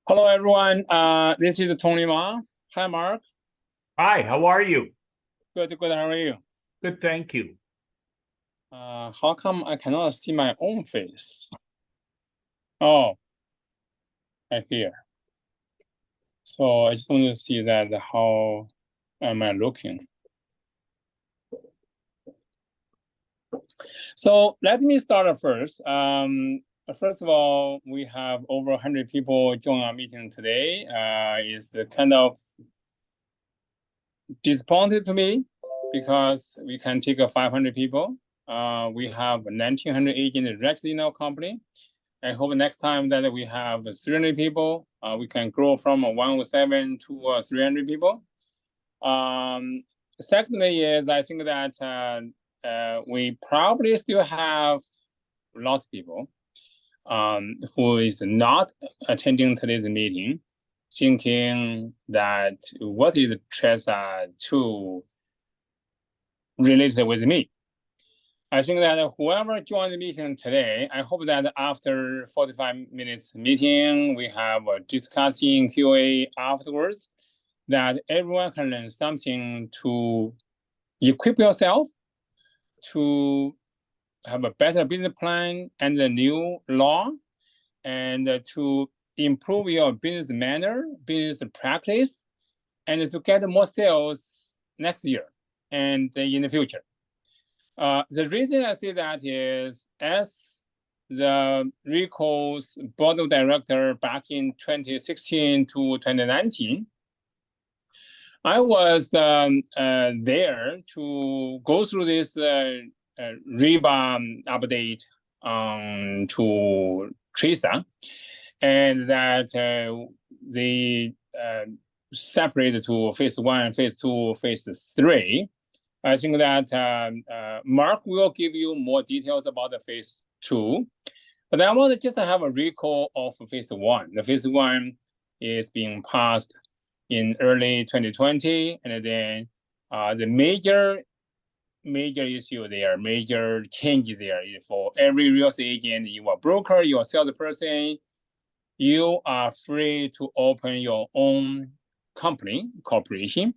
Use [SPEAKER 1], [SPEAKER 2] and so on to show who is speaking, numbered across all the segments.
[SPEAKER 1] Hello, everyone. This is Tony Ma. Hi, Mark.
[SPEAKER 2] Hi, how are you?
[SPEAKER 1] Good, good. How are you?
[SPEAKER 2] Good, thank you.
[SPEAKER 1] How come I cannot see my own face? Oh, I hear. So I just want to see that how am I looking? So let me start first. First of all, we have over 100 people join our meeting today. It's kind of disappointed to me because we can take 500 people. We have 1,900 agents registered in our company. I hope next time that we have 300 people, we can grow from 107 to 300 people. Secondly is I think that we probably still have lots of people who is not attending today's meeting, thinking that what is TRESA 2 related with me. I think that whoever joined the meeting today, I hope that after 45 minutes meeting, we have a discussing QA afterwards, that everyone can learn something to equip yourself to have a better business plan and the new law, and to improve your business manner, business practice, and to get more sales next year and in the future. The reason I say that is, as the RECO's board of director back in 2016 to 2019, I was there to go through this REBA update to TRESA, and that they separated to phase 1, phase 2, phase 3. I think that Mark will give you more details about the phase 2, but I want to just have a recall of phase 1. The phase 1 is being passed in early 2020, and then the major issue there, major changes there for every real estate agent, you are a broker, you are a salesperson, you are free to open your own company, corporation,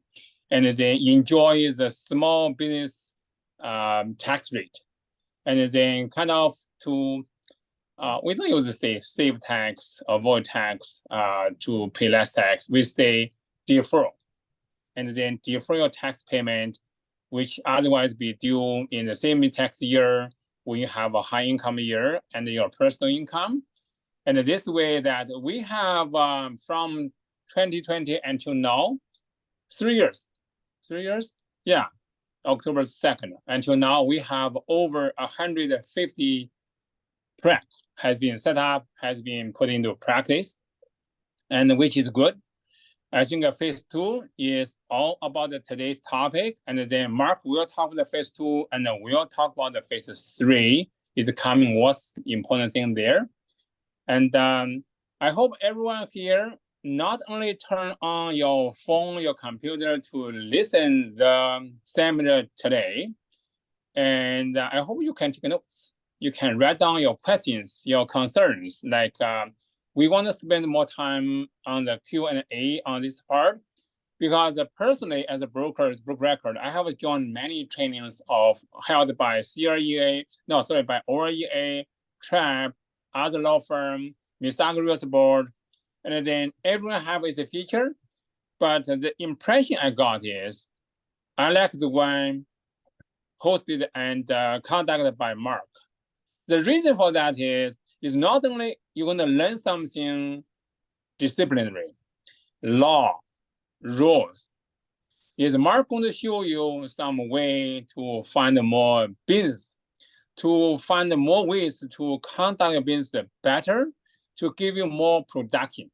[SPEAKER 1] and then enjoy the small business tax rate. And then kind of to, we don't use to say save tax, avoid tax, to pay less tax. We say deferral. And then defer your tax payment, which otherwise be due in the same tax year when you have a high income year and your personal income. And this way that we have from 2020 until now, 3 years. 3 years? Yeah, October 2nd. Until now, we have over 150 PREC has been set up, has been put into practice, and which is good. I think phase 2 is all about today's topic, and then Mark will talk about phase 2, and then we'll talk about the phase 3 is coming, what's important thing there. And I hope everyone here not only turn on your phone, your computer to listen the seminar today, and I hope you can take notes. You can write down your questions, your concerns. Like we want to spend more time on the Q&A on this part, because personally, as a broker record, I have joined many trainings held by by OREA, TREB, other law firm, Misago Real Estate Board, and then everyone have its feature. But the impression I got is, I like the one hosted and conducted by Mark. The reason for that is not only you're going to learn something disciplinary, law, rules, is Mark going to show you some way to find more business, to find more ways to conduct your business better, to give you more production.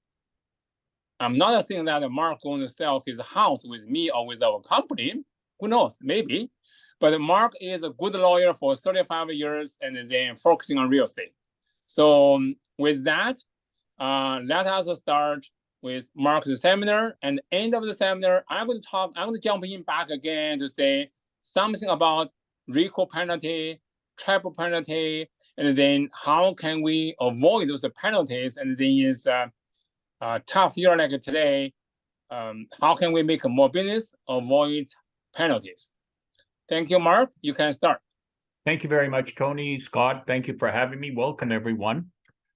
[SPEAKER 1] I'm not saying that Mark going to sell his house with me or with our company. Who knows? Maybe. But Mark is a good lawyer for 35 years and then focusing on real estate. So with that, let us start with Mark's seminar. And end of the seminar, I'm going to jump in back again to say something about RECO penalty, TREB penalty, and then how can we avoid those penalties, and then is tough year like today, how can we make more business, avoid penalties? Thank you, Mark. You can start.
[SPEAKER 2] Thank you very much, Tony. Scott, thank you for having me. Welcome, everyone.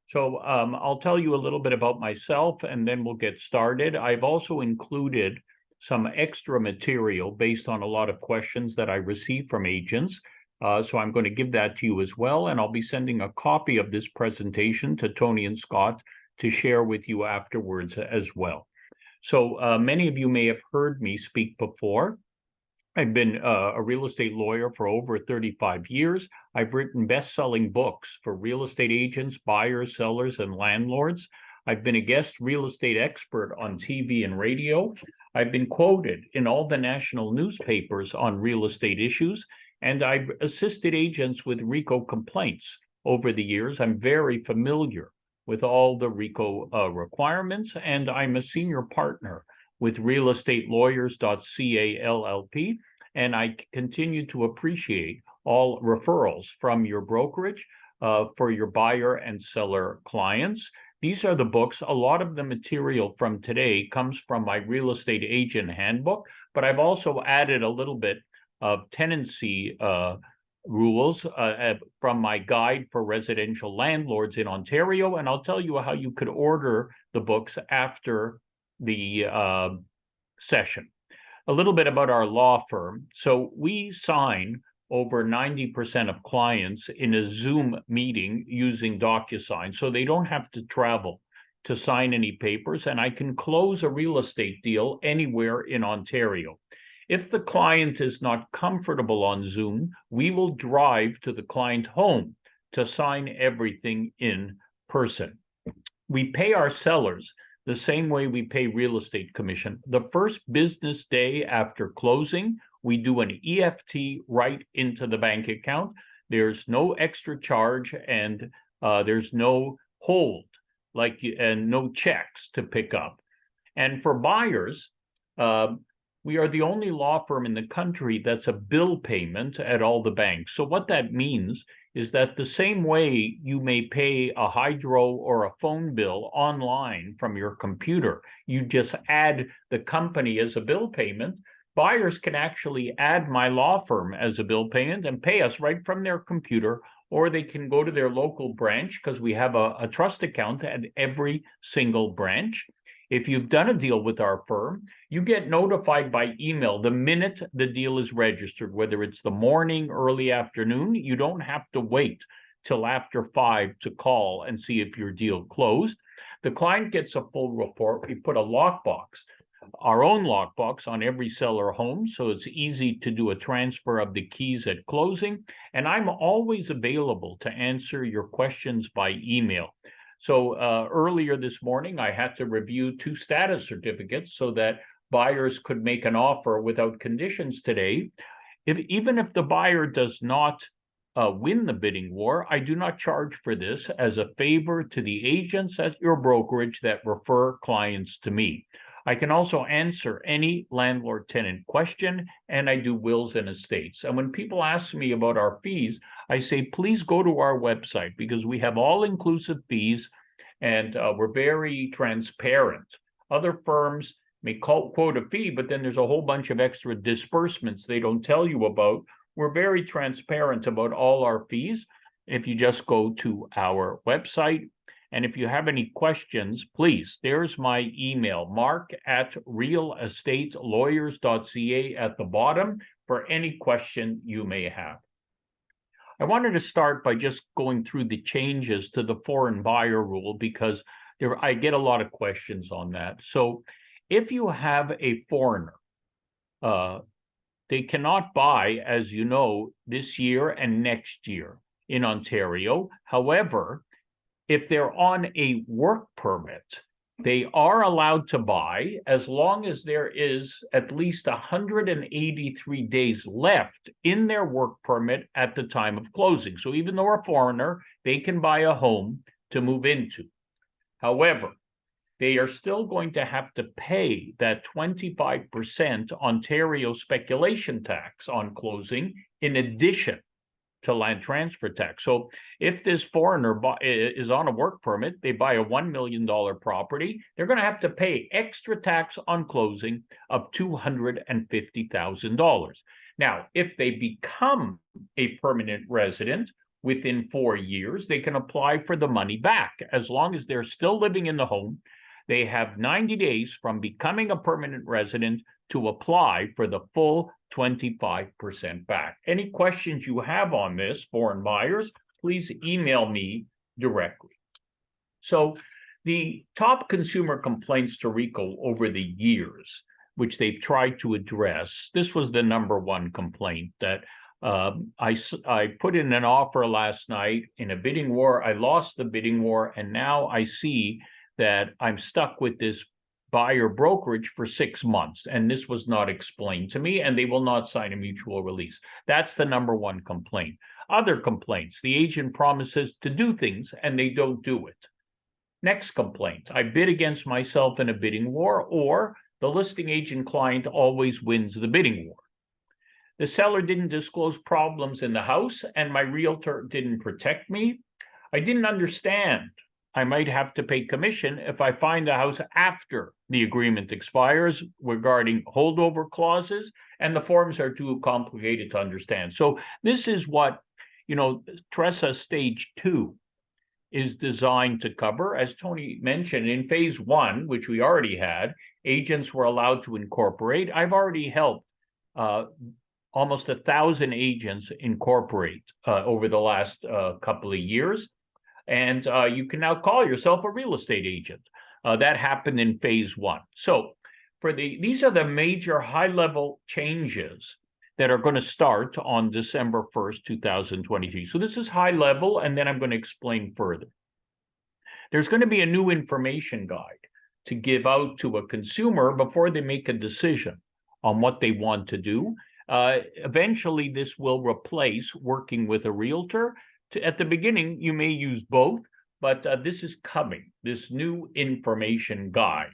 [SPEAKER 2] So I'll tell you a little bit about myself, and then we'll get started. I've also included some extra material based on a lot of questions that I received from agents. So I'm going to give that to you as well, and I'll be sending a copy of this presentation to Tony and Scott to share with you afterwards as well. So many of you may have heard me speak before. I've been a real estate lawyer for over 35 years. I've written best-selling books for real estate agents, buyers, sellers, and landlords. I've been a guest real estate expert on TV and radio. I've been quoted in all the national newspapers on real estate issues, and I've assisted agents with RECO complaints over the years. I'm very familiar with all the RECO requirements, and I'm a senior partner with realestatelawyers.ca LLP, and I continue to appreciate all referrals from your brokerage for your buyer and seller clients. These are the books. A lot of the material from today comes from my real estate agent handbook, but I've also added a little bit of tenancy rules from my guide for residential landlords in Ontario, and I'll tell you how you could order the books after the session. A little bit about our law firm. So we sign over 90% of clients in a Zoom meeting using DocuSign, so they don't have to travel to sign any papers, and I can close a real estate deal anywhere in Ontario. If the client is not comfortable on Zoom, we will drive to the client home to sign everything in person. We pay our sellers the same way we pay real estate commission. The first business day after closing, we do an EFT right into the bank account. There's no extra charge, and there's no hold, and no checks to pick up. And for buyers, we are the only law firm in the country that's a bill payment at all the banks. So what that means is that the same way you may pay a hydro or a phone bill online from your computer, you just add the company as a bill payment, buyers can actually add my law firm as a bill payment and pay us right from their computer, or they can go to their local branch because we have a trust account at every single branch. If you've done a deal with our firm, you get notified by email the minute the deal is registered, whether it's the morning, early afternoon. You don't have to wait till after 5 to call and see if your deal closed. The client gets a full report. We put a lockbox, our own lockbox, on every seller home, so it's easy to do a transfer of the keys at closing. And I'm always available to answer your questions by email. So earlier this morning, I had to review 2 status certificates so that buyers could make an offer without conditions today. Even if the buyer does not win the bidding war, I do not charge for this as a favor to the agents at your brokerage that refer clients to me. I can also answer any landlord-tenant question, and I do wills and estates. And when people ask me about our fees, I say, please go to our website because we have all-inclusive fees, and we're very transparent. Other firms may quote a fee, but then there's a whole bunch of extra disbursements they don't tell you about. We're very transparent about all our fees if you just go to our website. And if you have any questions, please, there's my email, mark@realestatelawyers.ca at the bottom for any question you may have. I wanted to start by just going through the changes to the foreign buyer rule because I get a lot of questions on that. So if you have a foreigner, they cannot buy, as you know, this year and next year in Ontario. However, if they're on a work permit, they are allowed to buy as long as there is at least 183 days left in their work permit at the time of closing. So even though a foreigner, they can buy a home to move into. However, they are still going to have to pay that 25% Ontario speculation tax on closing in addition to land transfer tax. So if this foreigner is on a work permit, they buy a $1 million property, they're going to have to pay extra tax on closing of $250,000. Now, if they become a permanent resident within 4 years, they can apply for the money back. As long as they're still living in the home, they have 90 days from becoming a permanent resident to apply for the full 25% back. Any questions you have on this, foreign buyers, please email me directly. So the top consumer complaints to RECO over the years, which they've tried to address, this was the #1 complaint that I put in an offer last night in a bidding war. I lost the bidding war, and now I see that I'm stuck with this buyer brokerage for 6 months, and this was not explained to me, and they will not sign a mutual release. That's the #1 complaint. Other complaints, the agent promises to do things and they don't do it. Next complaint, I bid against myself in a bidding war, or the listing agent client always wins the bidding war. The seller didn't disclose problems in the house, and my realtor didn't protect me. I didn't understand I might have to pay commission if I find the house after the agreement expires regarding holdover clauses, and the forms are too complicated to understand. So this is what, TRESA Stage 2 is designed to cover. As Tony mentioned, in Phase 1, which we already had, agents were allowed to incorporate. I've already helped almost 1,000 agents incorporate over the last couple of years. And you can now call yourself a real estate agent. That happened in Phase 1. So these are the major high-level changes that are going to start on December 1st, 2023. So this is high level, and then I'm going to explain further. There's going to be a new information guide to give out to a consumer before they make a decision on what they want to do. Eventually, this will replace working with a realtor. At the beginning, you may use both, but this is coming, this new information guide.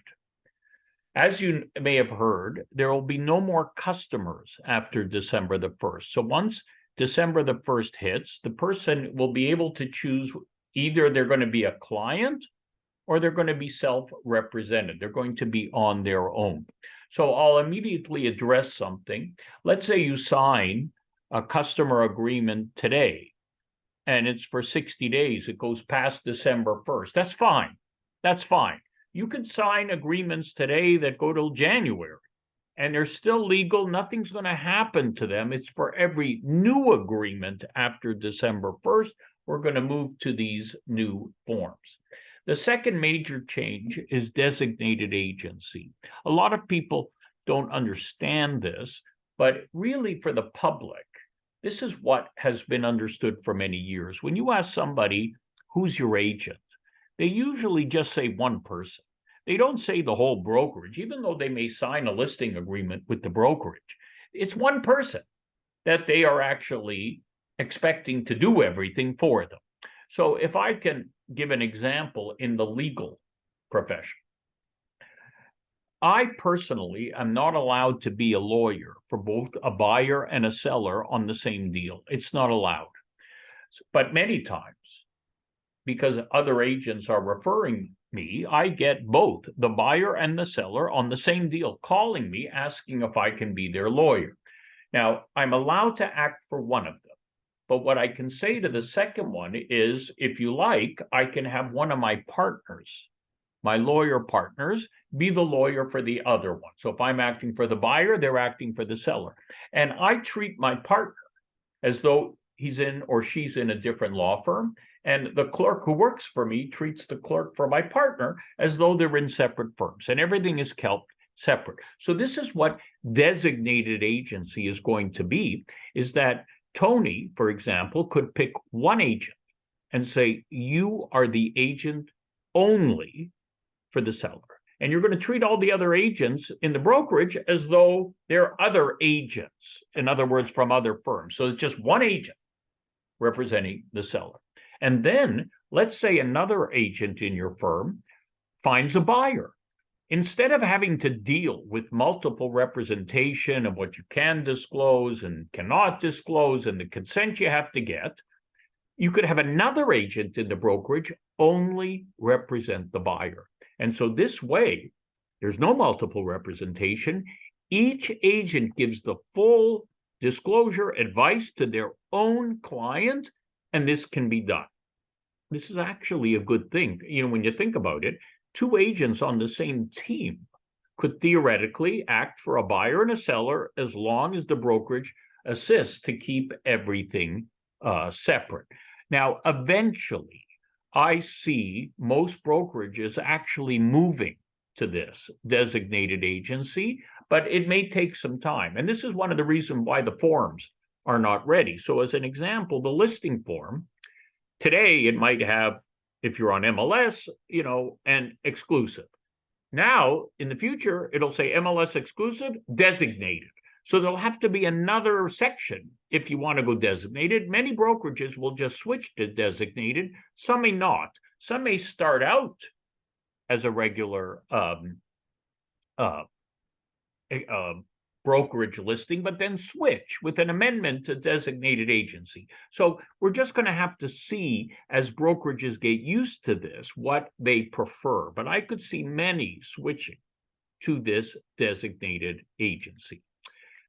[SPEAKER 2] As you may have heard, there will be no more customers after December the 1st. So once December the 1st hits, the person will be able to choose either they're going to be a client or they're going to be self-represented. They're going to be on their own. So I'll immediately address something. Let's say you sign a customer agreement today, and it's for 60 days. It goes past December 1st. That's fine. That's fine. You can sign agreements today that go till January, and they're still legal. Nothing's going to happen to them. It's for every new agreement after December 1st, we're going to move to these new forms. The second major change is designated agency. A lot of people don't understand this, but really for the public, this is what has been understood for many years. When you ask somebody, who's your agent? They usually just say one person. They don't say the whole brokerage, even though they may sign a listing agreement with the brokerage. It's one person that they are actually expecting to do everything for them. So if I can give an example in the legal profession, I personally am not allowed to be a lawyer for both a buyer and a seller on the same deal. It's not allowed. But many times, because other agents are referring me, I get both the buyer and the seller on the same deal, calling me, asking if I can be their lawyer. Now, I'm allowed to act for one of them. But what I can say to the second one is, if you like, I can have one of my partners, my lawyer partners, be the lawyer for the other one. So if I'm acting for the buyer, they're acting for the seller. And I treat my partner as though he's in or she's in a different law firm. And the clerk who works for me treats the clerk for my partner as though they're in separate firms. And everything is kept separate. So this is what designated agency is going to be, is that Tony, for example, could pick one agent and say, you are the agent only for the seller. And you're going to treat all the other agents in the brokerage as though they're other agents, in other words, from other firms. So it's just one agent representing the seller. And then let's say another agent in your firm finds a buyer. instead of having to deal with multiple representation of what you can disclose and cannot disclose and the consent you have to get, you could have another agent in the brokerage only represent the buyer. And so this way, there's no multiple representation. Each agent gives the full disclosure advice to their own client, and this can be done. This is actually a good thing. You know, when you think about it, two agents on the same team could theoretically act for a buyer and a seller as long as the brokerage assists to keep everything separate. Now, eventually, I see most brokerages actually moving to this designated agency, but it may take some time. And this is one of the reasons why the forms are not ready. So as an example, the listing form, today it might have, if you're on MLS, you know, and exclusive. Now, in the future, it'll say MLS exclusive, designated. So there'll have to be another section if you want to go designated. Many brokerages will just switch to designated. Some may not. Some may start out as a regular brokerage listing, but then switch with an amendment to designated agency. So we're just going to have to see, as brokerages get used to this, what they prefer. But I could see many switching to this designated agency.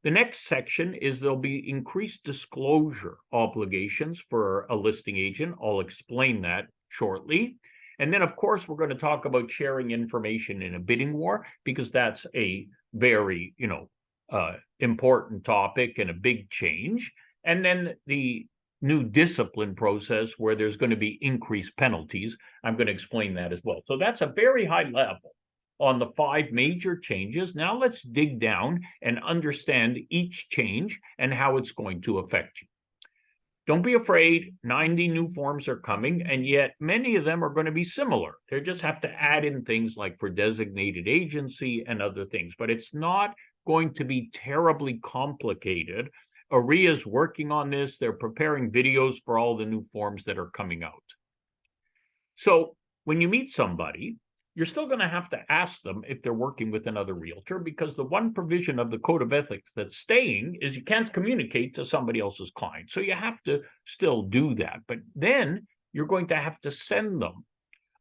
[SPEAKER 2] The next section is there'll be increased disclosure obligations for a listing agent. I'll explain that shortly. And then, of course, we're going to talk about sharing information in a bidding war, because that's a very, important topic and a big change. And then the new discipline process, where there's going to be increased penalties. I'm going to explain that as well. So that's a very high level on the 5 major changes. Now let's dig down and understand each change and how it's going to affect you. Don't be afraid, 90 new forms are coming, and yet many of them are going to be similar. They just have to add in things like for designated agency and other things, but it's not going to be terribly complicated. AREA's working on this. They're preparing videos for all the new forms that are coming out. So when you meet somebody, you're still going to have to ask them if they're working with another realtor, because the one provision of the Code of Ethics that's staying is you can't communicate to somebody else's client. So you have to still do that. But then you're going to have to send them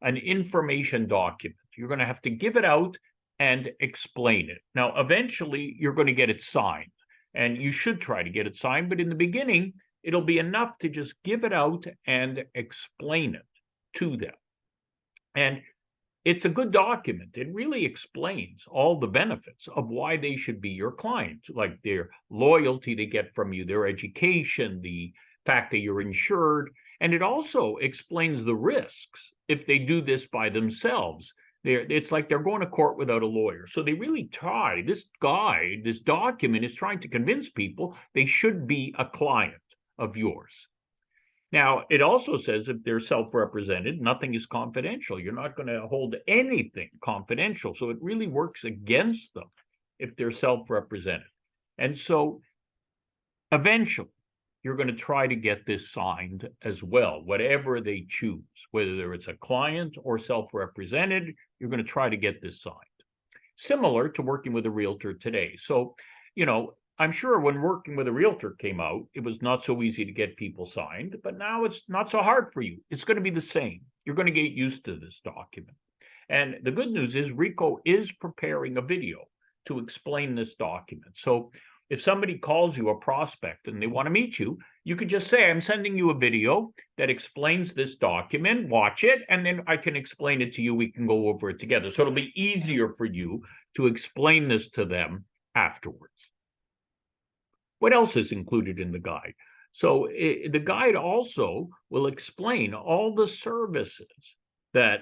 [SPEAKER 2] an information document. You're going to have to give it out and explain it. Now, eventually, you're going to get it signed, and you should try to get it signed. But in the beginning, it'll be enough to just give it out and explain it to them. And it's a good document. It really explains all the benefits of why they should be your client, like their loyalty they get from you, their education, the fact that you're insured. And it also explains the risks if they do this by themselves. It's like they're going to court without a lawyer. So they really try, this document is trying to convince people they should be a client of yours. Now, it also says if they're self-represented, nothing is confidential. You're not going to hold anything confidential. So it really works against them if they're self-represented. And so eventually, you're going to try to get this signed as well, whatever they choose, whether it's a client or self-represented, you're going to try to get this signed. Similar to working with a realtor today. So, I'm sure when working with a realtor came out, it was not so easy to get people signed, but now it's not so hard for you. It's going to be the same. You're going to get used to this document. And the good news is RECO is preparing a video to explain this document. So if somebody calls you a prospect and they want to meet you, you could just say, I'm sending you a video that explains this document, watch it, and then I can explain it to you. We can go over it together. So it'll be easier for you to explain this to them afterwards. What else is included in the guide? So the guide also will explain all the services that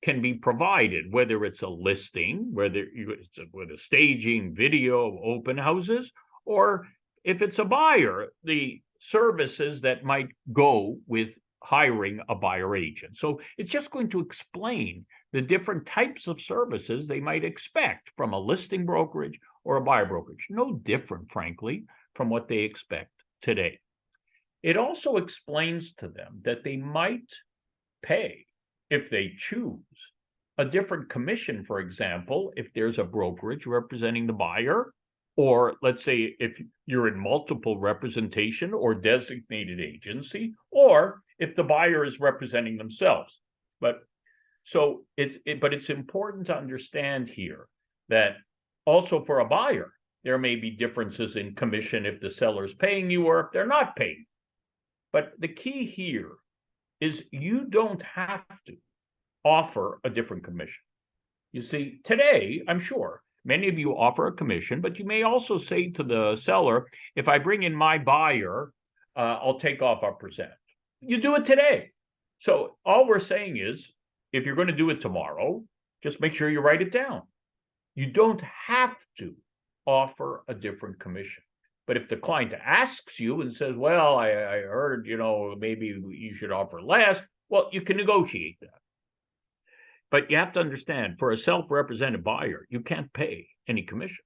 [SPEAKER 2] can be provided, whether it's a listing, whether it's with a staging, video, open houses, or if it's a buyer, the services that might go with hiring a buyer agent. So it's just going to explain the different types of services they might expect from a listing brokerage or a buyer brokerage. No different, frankly, from what they expect today. It also explains to them that they might pay, if they choose, a different commission, for example, if there's a brokerage representing the buyer, or let's say if you're in multiple representation or designated agency, or if the buyer is representing themselves. But it's important to understand here that also for a buyer, there may be differences in commission if the seller's paying you or if they're not paying. But the key here is you don't have to offer a different commission. You see, today, I'm sure many of you offer a commission, but you may also say to the seller, if I bring in my buyer, I'll take off a percent. You do it today. So all we're saying is, if you're going to do it tomorrow, just make sure you write it down. You don't have to offer a different commission. But if the client asks you and says, well, I heard, maybe you should offer less, well, you can negotiate that. But you have to understand, for a self-represented buyer, you can't pay any commission.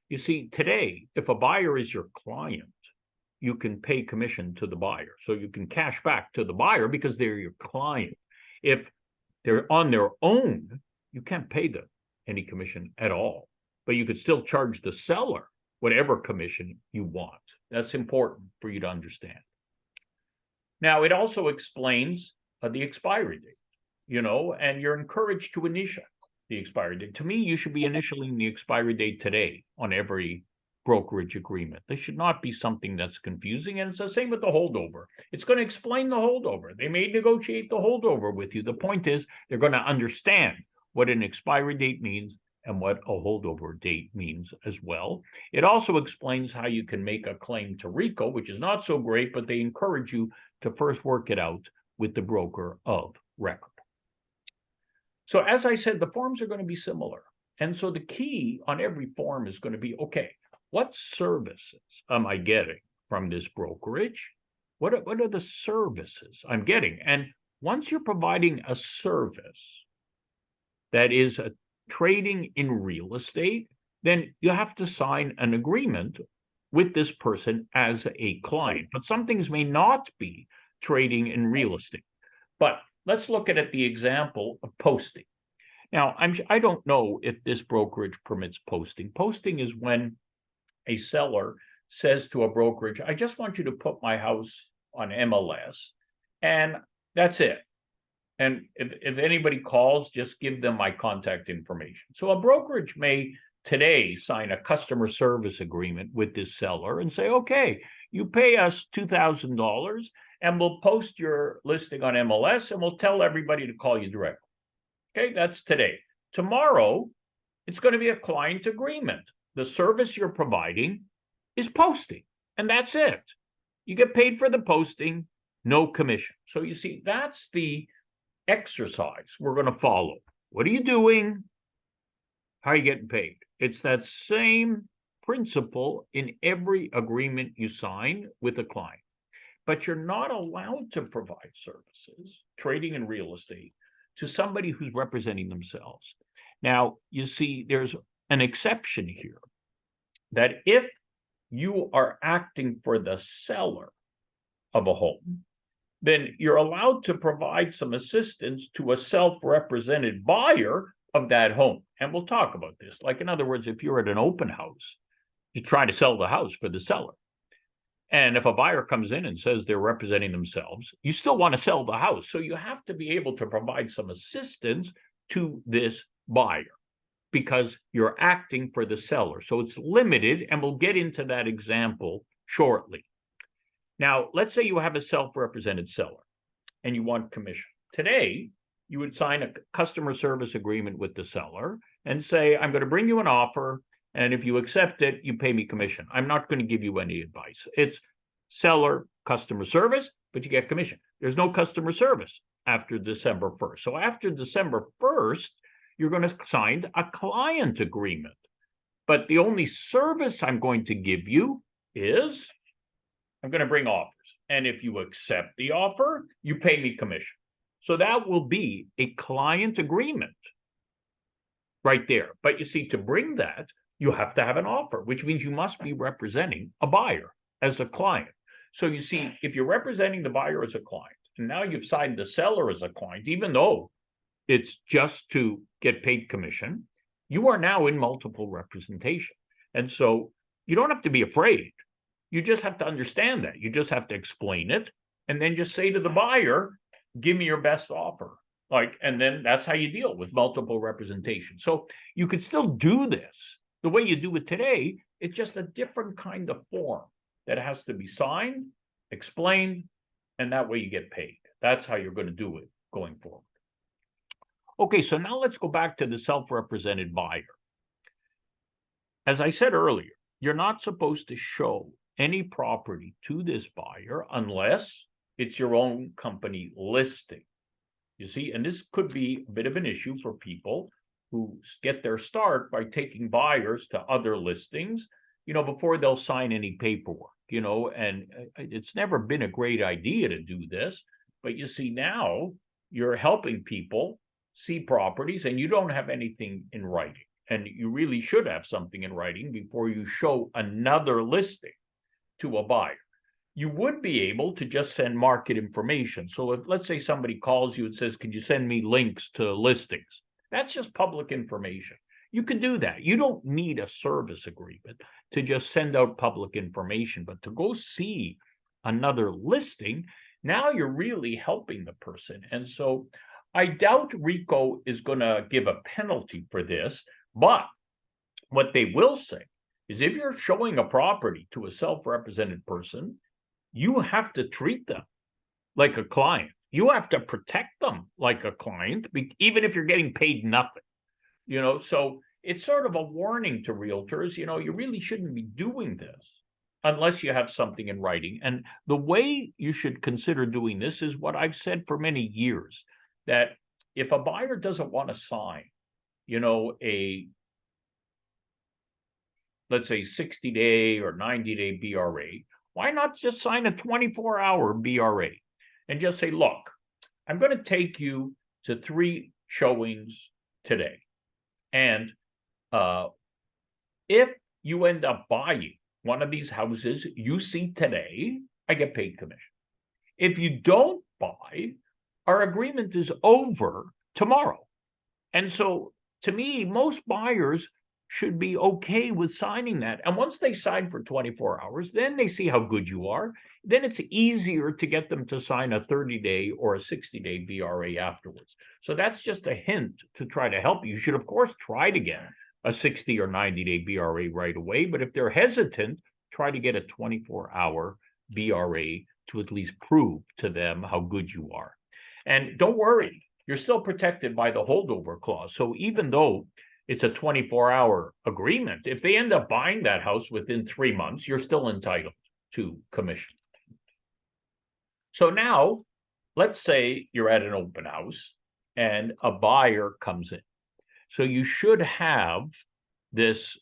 [SPEAKER 2] You see, today, if a buyer is your client, you can pay commission to the buyer. So you can cash back to the buyer because they're your client. If they're on their own, you can't pay them any commission at all. But you could still charge the seller whatever commission you want. That's important for you to understand. Now, it also explains the expiry date. And you're encouraged to initiate the expiry date. To me, you should be initialing the expiry date today on every brokerage agreement. There should not be something that's confusing. And it's the same with the holdover. It's going to explain the holdover. They may negotiate the holdover with you. The point is, they're going to understand what an expiry date means and what a holdover date means as well. It also explains how you can make a claim to RECO, which is not so great, but they encourage you to first work it out with the broker of record. So as I said, the forms are going to be similar. And so the key on every form is going to be, okay, what services am I getting from this brokerage? What are the services I'm getting? And once you're providing a service that is a trading in real estate, then you have to sign an agreement with this person as a client. But some things may not be trading in real estate. But let's look at the example of posting. Now, I don't know if this brokerage permits posting. Posting is when a seller says to a brokerage, I just want you to put my house on MLS, and that's it. And if anybody calls, just give them my contact information. So a brokerage may today sign a customer service agreement with this seller and say, okay, you pay us $2,000 and we'll post your listing on MLS and we'll tell everybody to call you directly. Okay, that's today. Tomorrow, it's going to be a client agreement. The service you're providing is posting, and that's it. You get paid for the posting, no commission. So you see, that's the exercise we're going to follow. What are you doing? How are you getting paid? It's that same principle in every agreement you sign with a client. But you're not allowed to provide services, trading in real estate, to somebody who's representing themselves. Now, you see, there's an exception here, that if you are acting for the seller of a home, then you're allowed to provide some assistance to a self-represented buyer of that home. And we'll talk about this. Like, in other words, if you're at an open house, you try to sell the house for the seller. And if a buyer comes in and says they're representing themselves, you still want to sell the house. So you have to be able to provide some assistance to this buyer because you're acting for the seller. So it's limited, and we'll get into that example shortly. Now, let's say you have a self-represented seller and you want commission. Today, you would sign a customer service agreement with the seller and say, I'm going to bring you an offer, and if you accept it, you pay me commission. I'm not going to give you any advice. It's seller customer service, but you get commission. There's no customer service after December 1st. So after December 1st, you're going to sign a client agreement. But the only service I'm going to give you is I'm going to bring offers. And if you accept the offer, you pay me commission. So that will be a client agreement right there. But you see, to bring that, you have to have an offer, which means you must be representing a buyer as a client. So you see, if you're representing the buyer as a client, and now you've signed the seller as a client, even though it's just to get paid commission, you are now in multiple representation. And so you don't have to be afraid. You just have to understand that. You just have to explain it and then just say to the buyer, give me your best offer. And then that's how you deal with multiple representation. So you could still do this the way you do it today. It's just a different kind of form that has to be signed, explained, and that way you get paid. That's how you're going to do it going forward. Okay, so now let's go back to the self-represented buyer. As I said earlier, you're not supposed to show any property to this buyer unless it's your own company listing. You see, and this could be a bit of an issue for people who get their start by taking buyers to other listings, before they'll sign any paperwork, and it's never been a great idea to do this. But you see, now you're helping people see properties and you don't have anything in writing. And you really should have something in writing before you show another listing to a buyer. You would be able to just send market information. So if, let's say, somebody calls you and says, could you send me links to listings? That's just public information. You can do that. You don't need a service agreement to just send out public information, but to go see another listing, now you're really helping the person. And so I doubt RECO is going to give a penalty for this, but what they will say is if you're showing a property to a self-represented person, you have to treat them like a client. You have to protect them like a client, even if you're getting paid nothing. So it's sort of a warning to realtors, you really shouldn't be doing this unless you have something in writing. And the way you should consider doing this is what I've said for many years, that if a buyer doesn't want to sign, let's say 60-day or 90-day BRA, why not just sign a 24-hour BRA and just say, look, I'm going to take you to 3 showings today. And if you end up buying one of these houses you see today, I get paid commission. If you don't buy, our agreement is over tomorrow. And so to me, most buyers should be okay with signing that. And once they sign for 24 hours, then they see how good you are. Then it's easier to get them to sign a 30-day or a 60-day BRA afterwards. So that's just a hint to try to help you. You should, of course, try to get a 60 or 90-day BRA right away. But if they're hesitant, try to get a 24-hour BRA to at least prove to them how good you are. And don't worry, you're still protected by the holdover clause. So even though it's a 24-hour agreement, if they end up buying that house within 3 months, you're still entitled to commission. So now, let's say you're at an open house and a buyer comes in. So you should have this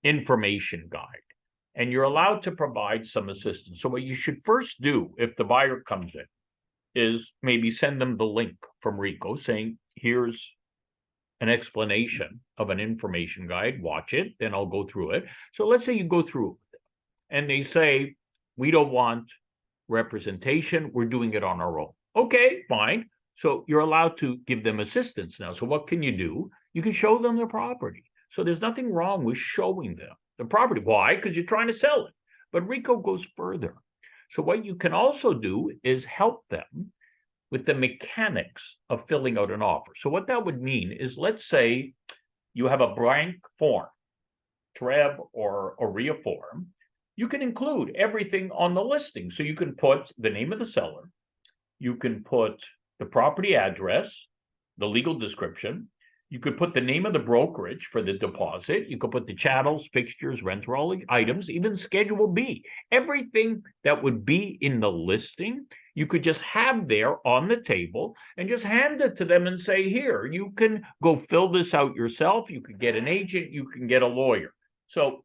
[SPEAKER 2] information guide, and you're allowed to provide some assistance. So what you should first do if the buyer comes in is maybe send them the link from RECO saying, here's an explanation of an information guide, watch it, then I'll go through it. So let's say you go through it and they say, we don't want representation, we're doing it on our own. Okay, fine. So you're allowed to give them assistance now. So what can you do? You can show them their property. So there's nothing wrong with showing them the property. Why? Because you're trying to sell it. But RECO goes further. So what you can also do is help them with the mechanics of filling out an offer. So what that would mean is, let's say you have a blank form, TREB or a REA form. You can include everything on the listing. So you can put the name of the seller, you can put the property address, the legal description, you could put the name of the brokerage for the deposit, you could put the chattels, fixtures, rental items, even Schedule B. Everything that would be in the listing, you could just have there on the table and just hand it to them and say, here, you can go fill this out yourself, you could get an agent, you can get a lawyer. So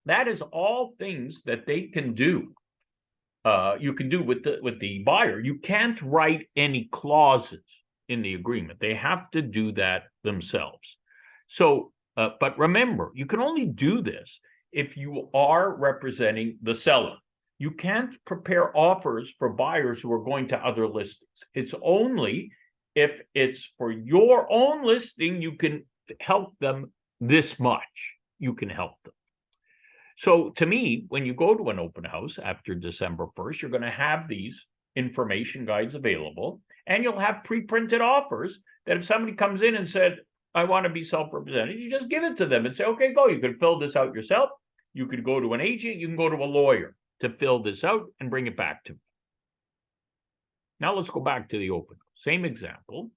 [SPEAKER 2] that is all things that they can do. You can do with the buyer. You can't write any clauses in the agreement. They have to do that themselves. So, but remember, you can only do this if you are representing the seller. You can't prepare offers for buyers who are going to other listings. It's only if it's for your own listing, you can help them this much. You can help them. So to me, when you go to an open house after December 1st, you're going to have these information guides available, and you'll have pre-printed offers that if somebody comes in and said, I want to be self-represented, you just give it to them and say, okay, go. You can fill this out yourself. You could go to an agent. You can go to a lawyer to fill this out and bring it back to me. Now let's go back to the open house. Same example.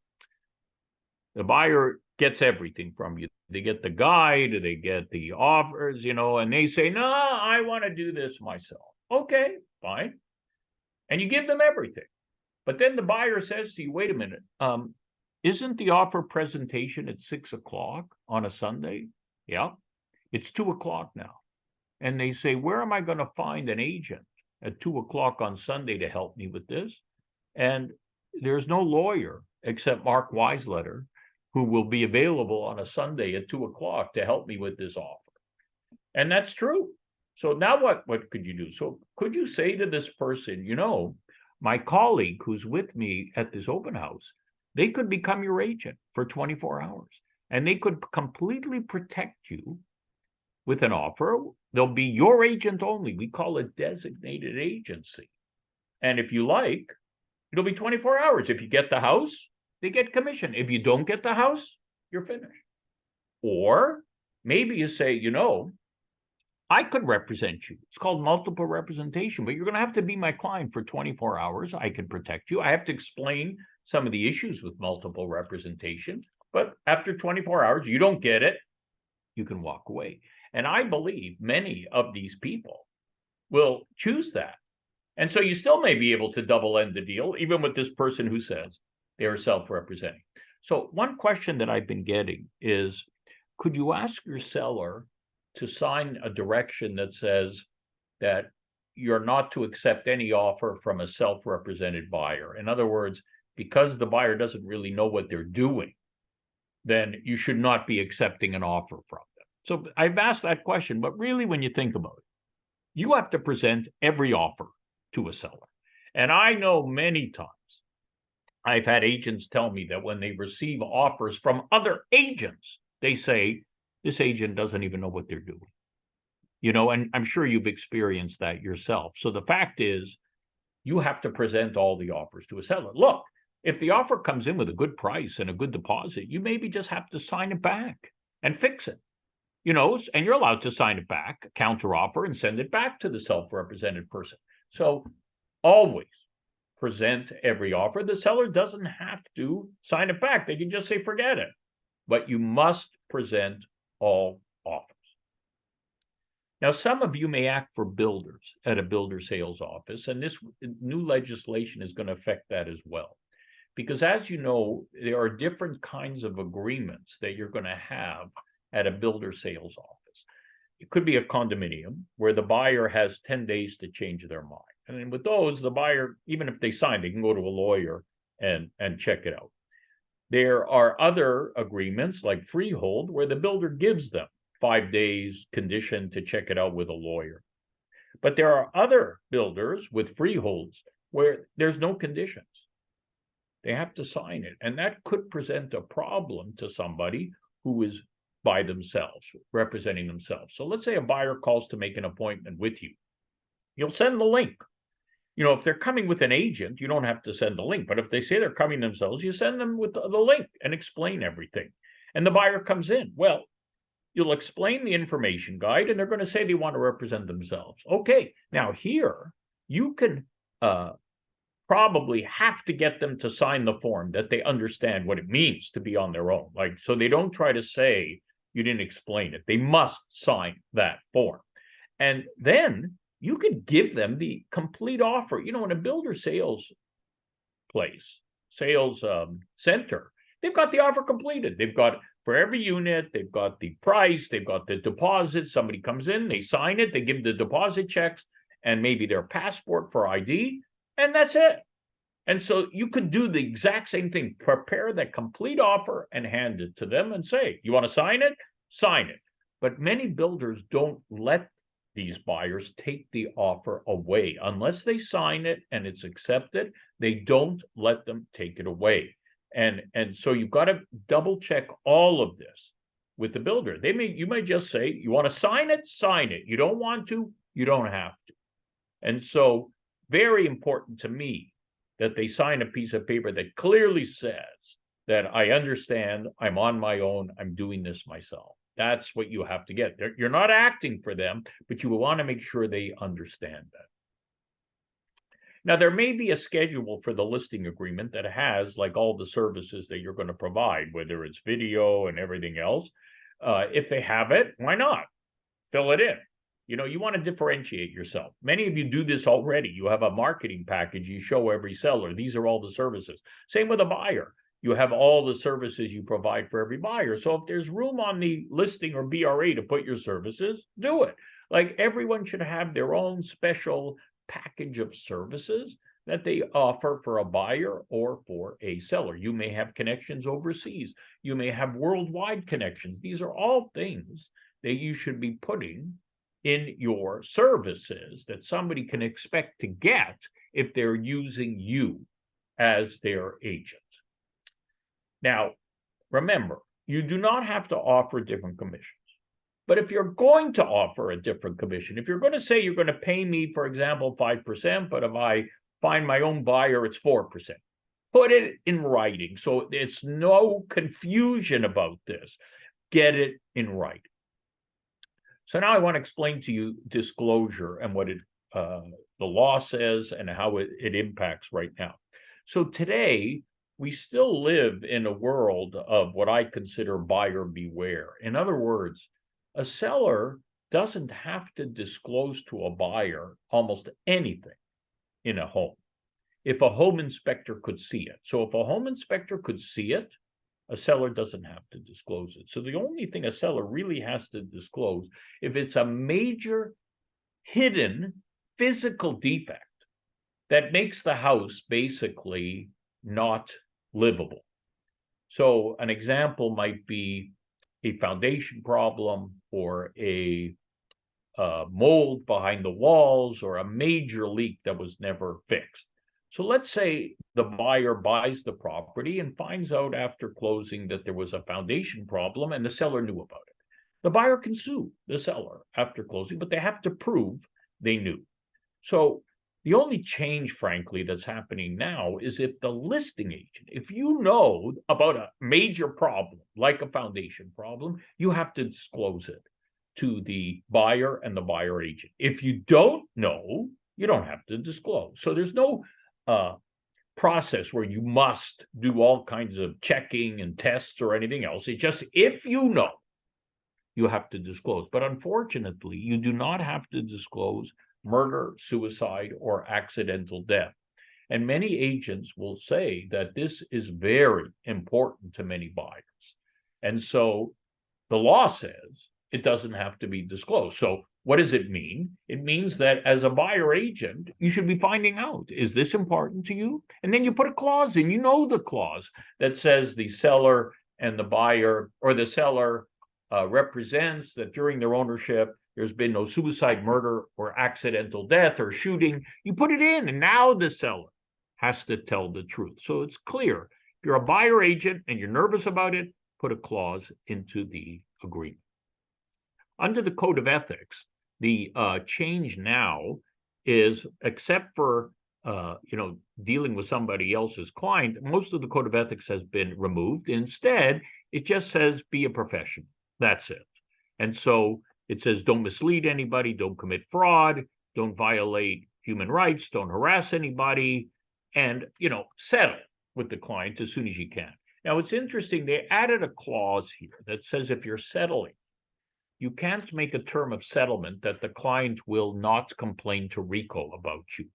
[SPEAKER 2] The buyer gets everything from you. They get the guide, they get the offers, and they say, no, I want to do this myself. Okay, fine. And you give them everything. But then the buyer says to you, wait a minute, isn't the offer presentation at 6 o'clock on a Sunday? Yeah, it's 2 o'clock now. And they say, where am I going to find an agent at 2 o'clock on Sunday to help me with this? And there's no lawyer except Mark Weisleder who will be available on a Sunday at 2 o'clock to help me with this offer. And that's true. So now what could you do? So could you say to this person, my colleague who's with me at this open house, they could become your agent for 24 hours and they could completely protect you with an offer. They'll be your agent only. We call it designated agency. And if you like, it'll be 24 hours. If you get the house, they get commission. If you don't get the house, you're finished. Or maybe you say, I could represent you. It's called multiple representation, but you're going to have to be my client for 24 hours. I can protect you. I have to explain some of the issues with multiple representation, but after 24 hours, you don't get it, you can walk away. And I believe many of these people will choose that. And so you still may be able to double end the deal, even with this person who says they are self-representing. So one question that I've been getting is, could you ask your seller to sign a direction that says that you're not to accept any offer from a self-represented buyer? In other words, because the buyer doesn't really know what they're doing, then you should not be accepting an offer from them. So I've asked that question, but really when you think about it, you have to present every offer to a seller. And I know many times I've had agents tell me that when they receive offers from other agents, they say, this agent doesn't even know what they're doing. And I'm sure you've experienced that yourself. So the fact is, you have to present all the offers to a seller. Look, if the offer comes in with a good price and a good deposit, you maybe just have to sign it back and fix it. And you're allowed to sign it back, counter offer, and send it back to the self-represented person. So always present every offer. The seller doesn't have to sign it back. They can just say, forget it. But you must present all offers. Now, some of you may act for builders at a builder sales office, and this new legislation is going to affect that as well. Because as you know, there are different kinds of agreements that you're going to have at a builder sales office. It could be a condominium where the buyer has 10 days to change their mind. And then with those, the buyer, even if they sign, they can go to a lawyer and check it out. There are other agreements like freehold where the builder gives them 5 days condition to check it out with a lawyer. But there are other builders with freeholds where there's no conditions. They have to sign it. And that could present a problem to somebody who is by themselves, representing themselves. So let's say a buyer calls to make an appointment with you. You'll send the link. If they're coming with an agent, you don't have to send the link. But if they say they're coming themselves, you send them with the link and explain everything. And the buyer comes in. Well, you'll explain the information guide, and they're going to say they want to represent themselves. Okay, now here, you can probably have to get them to sign the form that they understand what it means to be on their own. So they don't try to say you didn't explain it. They must sign that form. And then you could give them the complete offer. In a builder sales place, sales center, they've got the offer completed. They've got for every unit, they've got the price, they've got the deposit. Somebody comes in, they sign it, they give the deposit checks and maybe their passport for ID, and that's it. And so you could do the exact same thing, prepare the complete offer and hand it to them and say, you want to sign it? Sign it. But many builders don't let these buyers take the offer away. Unless they sign it and it's accepted, they don't let them take it away. And so you've got to double check all of this with the builder. You might just say, you want to sign it, sign it. You don't want to, you don't have to. And so very important to me that they sign a piece of paper that clearly says that I understand, I'm on my own, I'm doing this myself. That's what you have to get. You're not acting for them, but you want to make sure they understand that. Now, there may be a schedule for the listing agreement that has like all the services that you're going to provide, whether it's video and everything else. If they have it, why not? Fill it in. You know, you want to differentiate yourself. Many of you do this already. You have a marketing package, you show every seller. These are all the services. Same with a buyer. You have all the services you provide for every buyer. So if there's room on the listing or BRA to put your services, do it. Like everyone should have their own special package of services that they offer for a buyer or for a seller. You may have connections overseas. You may have worldwide connections. These are all things that you should be putting in your services that somebody can expect to get if they're using you as their agent. Now, remember, you do not have to offer different commissions. But if you're going to offer a different commission, if you're going to say you're going to pay me, for example, 5%, but if I find my own buyer, it's 4%, put it in writing so it's no confusion about this. Get it in writing. So now I want to explain to you disclosure and what the law says and how it impacts right now. So today, we still live in a world of what I consider buyer beware. In other words, a seller doesn't have to disclose to a buyer almost anything in a home if a home inspector could see it. So if a home inspector could see it, a seller doesn't have to disclose it. So the only thing a seller really has to disclose, if it's a major hidden physical defect that makes the house basically not livable. So an example might be a foundation problem or a mold behind the walls or a major leak that was never fixed. So let's say the buyer buys the property and finds out after closing that there was a foundation problem and the seller knew about it. The buyer can sue the seller after closing, but they have to prove they knew. So the only change, frankly, that's happening now is if the listing agent, if you know about a major problem, like a foundation problem, you have to disclose it to the buyer and the buyer agent. If you don't know, you don't have to disclose. So there's no process where you must do all kinds of checking and tests or anything else. It's just if you know, you have to disclose. But unfortunately, you do not have to disclose murder, suicide, or accidental death. And many agents will say that this is very important to many buyers. And so the law says it doesn't have to be disclosed. So what does it mean? It means that as a buyer agent, you should be finding out, is this important to you? And then you put a clause in, you know, the clause that says the seller and the buyer, or the seller represents that during their ownership, there's been no suicide, murder, or accidental death or shooting. You put it in, and now the seller has to tell the truth. So it's clear. If you're a buyer agent and you're nervous about it, put a clause into the agreement. Under the Code of Ethics, the change now is, except for dealing with somebody else's client, most of the Code of Ethics has been removed. Instead, it just says be a professional. That's it. And so it says don't mislead anybody, don't commit fraud, don't violate human rights, don't harass anybody, and settle with the client as soon as you can. Now, it's interesting, they added a clause here that says if you're settling, you can't make a term of settlement that the client will not complain to RECO about you.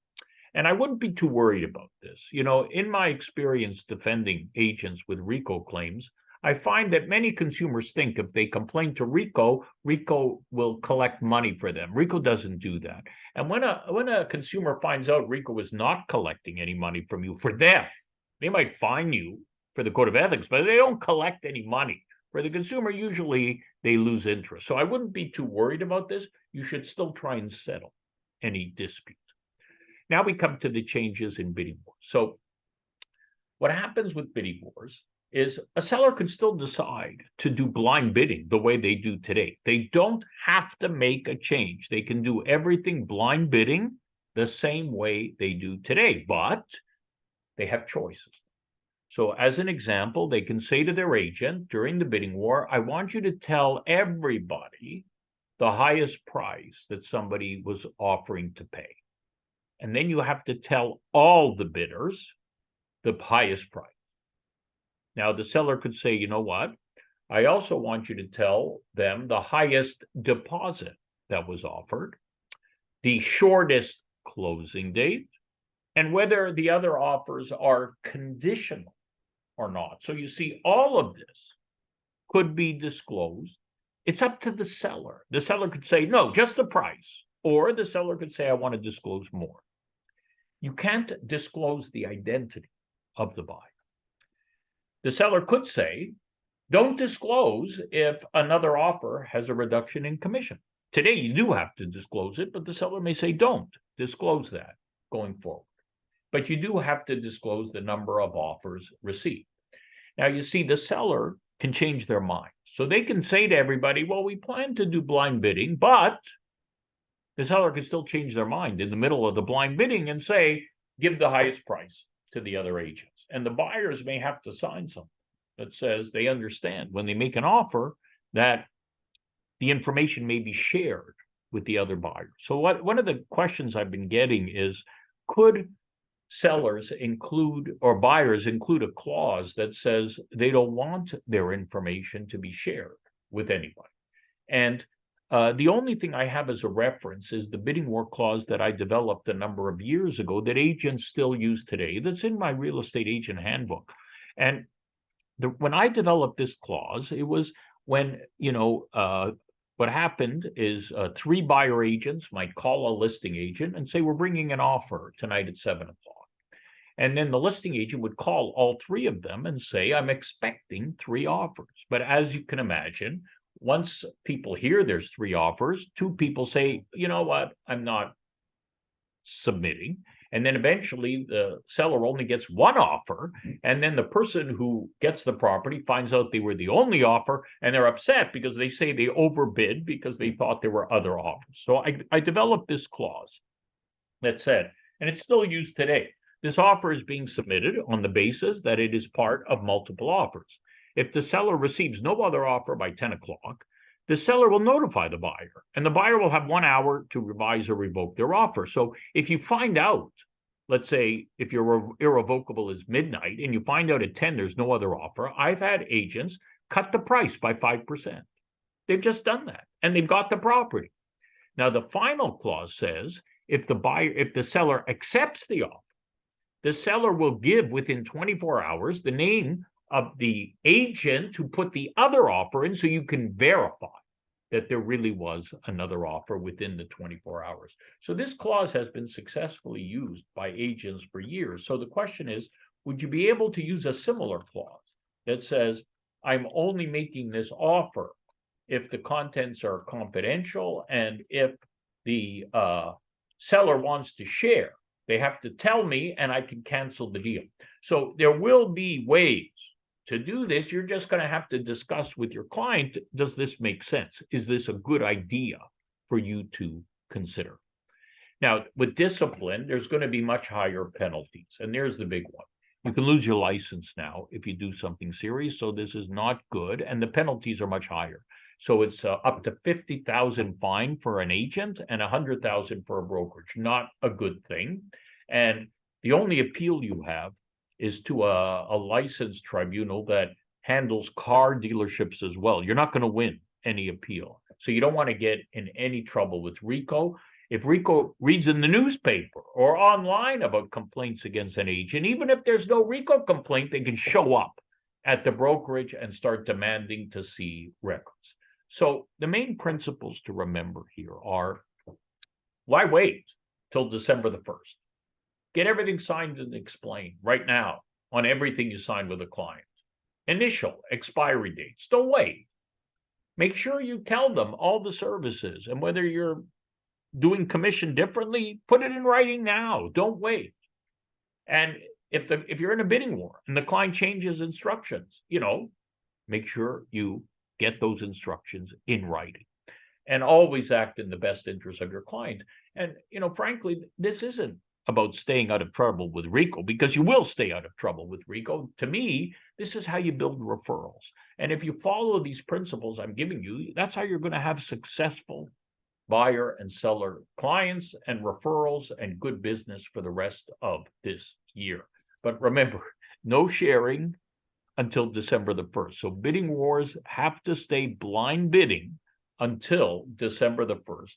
[SPEAKER 2] And I wouldn't be too worried about this. In my experience defending agents with RECO claims, I find that many consumers think if they complain to RECO, RECO will collect money for them. RECO doesn't do that. And when a consumer finds out RECO is not collecting any money from you, for them, they might fine you for the Code of Ethics, but they don't collect any money. For the consumer, usually they lose interest. So I wouldn't be too worried about this. You should still try and settle any dispute. Now we come to the changes in bidding wars. So what happens with bidding wars is a seller could still decide to do blind bidding the way they do today. They don't have to make a change. They can do everything blind bidding the same way they do today, but they have choices. So as an example, they can say to their agent during the bidding war, I want you to tell everybody the highest price that somebody was offering to pay. And then you have to tell all the bidders the highest price. Now, the seller could say, you know what? I also want you to tell them the highest deposit that was offered, the shortest closing date, and whether the other offers are conditional or not. So you see, all of this could be disclosed. It's up to the seller. The seller could say, no, just the price. Or the seller could say, I want to disclose more. You can't disclose the identity of the buyer. The seller could say, don't disclose if another offer has a reduction in commission. Today, you do have to disclose it, but the seller may say, don't disclose that going forward. But you do have to disclose the number of offers received. Now, you see, the seller can change their mind. So they can say to everybody, well, we plan to do blind bidding, but the seller can still change their mind in the middle of the blind bidding and say, give the highest price to the other agents. And the buyers may have to sign something that says they understand when they make an offer that the information may be shared with the other buyer. So one of the questions I've been getting is, could sellers include, or buyers include, a clause that says they don't want their information to be shared with anybody? And the only thing I have as a reference is the bidding war clause that I developed a number of years ago that agents still use today, that's in my real estate agent handbook. And when I developed this clause, it was when, what happened is 3 buyer agents might call a listing agent and say, we're bringing an offer tonight at 7 o'clock. And then the listing agent would call all 3 of them and say, I'm expecting 3 offers. But as you can imagine, once people hear there's 3 offers, 2 people say, you know what, I'm not submitting. And then eventually the seller only gets 1 offer. And then the person who gets the property finds out they were the only offer, and they're upset because they say they overbid because they thought there were other offers. So I developed this clause that said, and it's still used today, this offer is being submitted on the basis that it is part of multiple offers. If the seller receives no other offer by 10 o'clock, the seller will notify the buyer, and the buyer will have 1 hour to revise or revoke their offer. So if you find out, let's say if your irrevocable is midnight and you find out at 10 there's no other offer, I've had agents cut the price by 5%. They've just done that, and they've got the property. Now, the final clause says if the seller accepts the offer, the seller will give within 24 hours the name of the agent who put the other offer in, so you can verify that there really was another offer within the 24 hours. So this clause has been successfully used by agents for years. So the question is, would you be able to use a similar clause that says, I'm only making this offer if the contents are confidential, and if the seller wants to share, they have to tell me and I can cancel the deal. So there will be ways to do this. You're just going to have to discuss with your client, does this make sense? Is this a good idea for you to consider? Now, with discipline, there's going to be much higher penalties. And there's the big one. You can lose your license now if you do something serious. So this is not good. And the penalties are much higher. So it's up to $50,000 fine for an agent and $100,000 for a brokerage. Not a good thing. And the only appeal you have is to a licensed tribunal that handles car dealerships as well. You're not going to win any appeal. So you don't want to get in any trouble with RECO. If RECO reads in the newspaper or online about complaints against an agent, even if there's no RECO complaint, they can show up at the brokerage and start demanding to see records. So the main principles to remember here are, why wait till December the 1st? Get everything signed and explained right now on everything you sign with a client. Initial, expiry dates. Don't wait. Make sure you tell them all the services, and whether you're doing commission differently, put it in writing now. Don't wait. And if you're in a bidding war and the client changes instructions, make sure you get those instructions in writing, and always act in the best interest of your client. And, frankly, this isn't about staying out of trouble with RECO, because you will stay out of trouble with RECO. To me, this is how you build referrals. And if you follow these principles I'm giving you, that's how you're going to have successful buyer and seller clients and referrals and good business for the rest of this year. But remember, no sharing until December the 1st. So bidding wars have to stay blind bidding until December the 1st,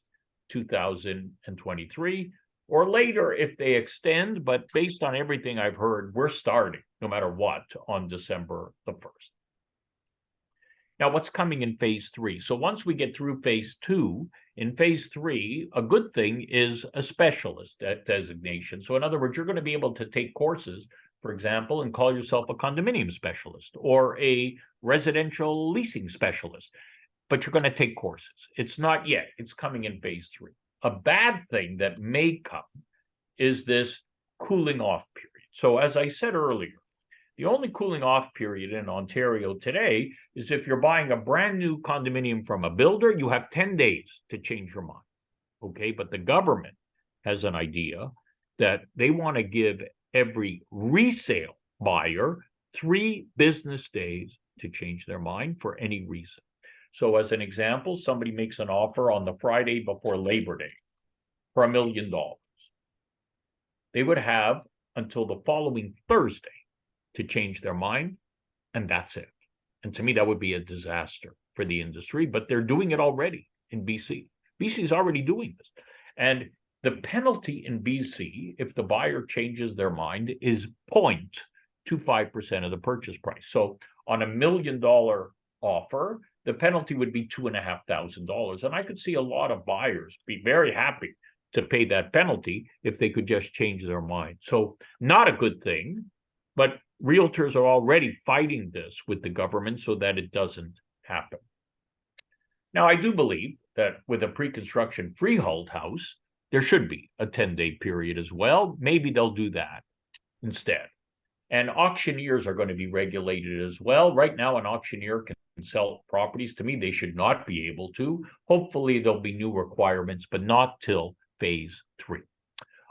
[SPEAKER 2] 2023, or later if they extend. But based on everything I've heard, we're starting, no matter what, on December the 1st. Now, what's coming in phase 3? So once we get through phase 2, in phase 3, a good thing is a specialist designation. So in other words, you're going to be able to take courses, for example, and call yourself a condominium specialist or a residential leasing specialist, but you're going to take courses. It's not yet. It's coming in phase 3. A bad thing that may come is this cooling off period. So as I said earlier, the only cooling off period in Ontario today is if you're buying a brand new condominium from a builder, you have 10 days to change your mind. Okay, but the government has an idea that they want to give every resale buyer 3 business days to change their mind for any reason. So as an example, somebody makes an offer on the Friday before Labor Day for $1 million. They would have until the following Thursday to change their mind, and that's it. And to me, that would be a disaster for the industry, but they're doing it already in BC. BC is already doing this. And the penalty in BC, if the buyer changes their mind, is 0.25% of the purchase price. So on $1 million offer, the penalty would be $2,500. And I could see a lot of buyers be very happy to pay that penalty if they could just change their mind. So not a good thing, but realtors are already fighting this with the government so that it doesn't happen. Now, I do believe that with a pre-construction freehold house, there should be a 10-day period as well. Maybe they'll do that instead. And auctioneers are going to be regulated as well. Right now, an auctioneer can sell properties. To me, they should not be able to. Hopefully, there'll be new requirements, but not till phase 3.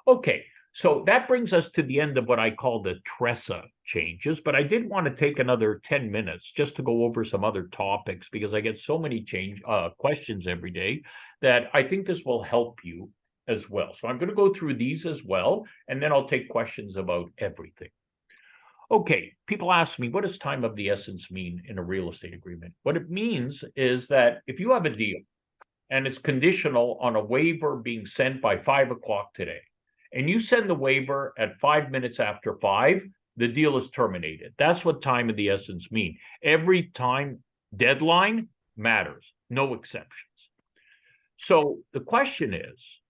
[SPEAKER 2] Okay, so that brings us to the end of what I call the TRESA changes, but I did want to take another 10 minutes just to go over some other topics because I get so many questions every day that I think this will help you as well. So I'm going to go through these as well, and then I'll take questions about everything. Okay, people ask me, what does time of the essence mean in a real estate agreement? What it means is that if you have a deal and it's conditional on a waiver being sent by 5 o'clock today, and you send the waiver at 5 minutes after 5, the deal is terminated. That's what time of the essence mean. Every time deadline matters, no exceptions. So the question is,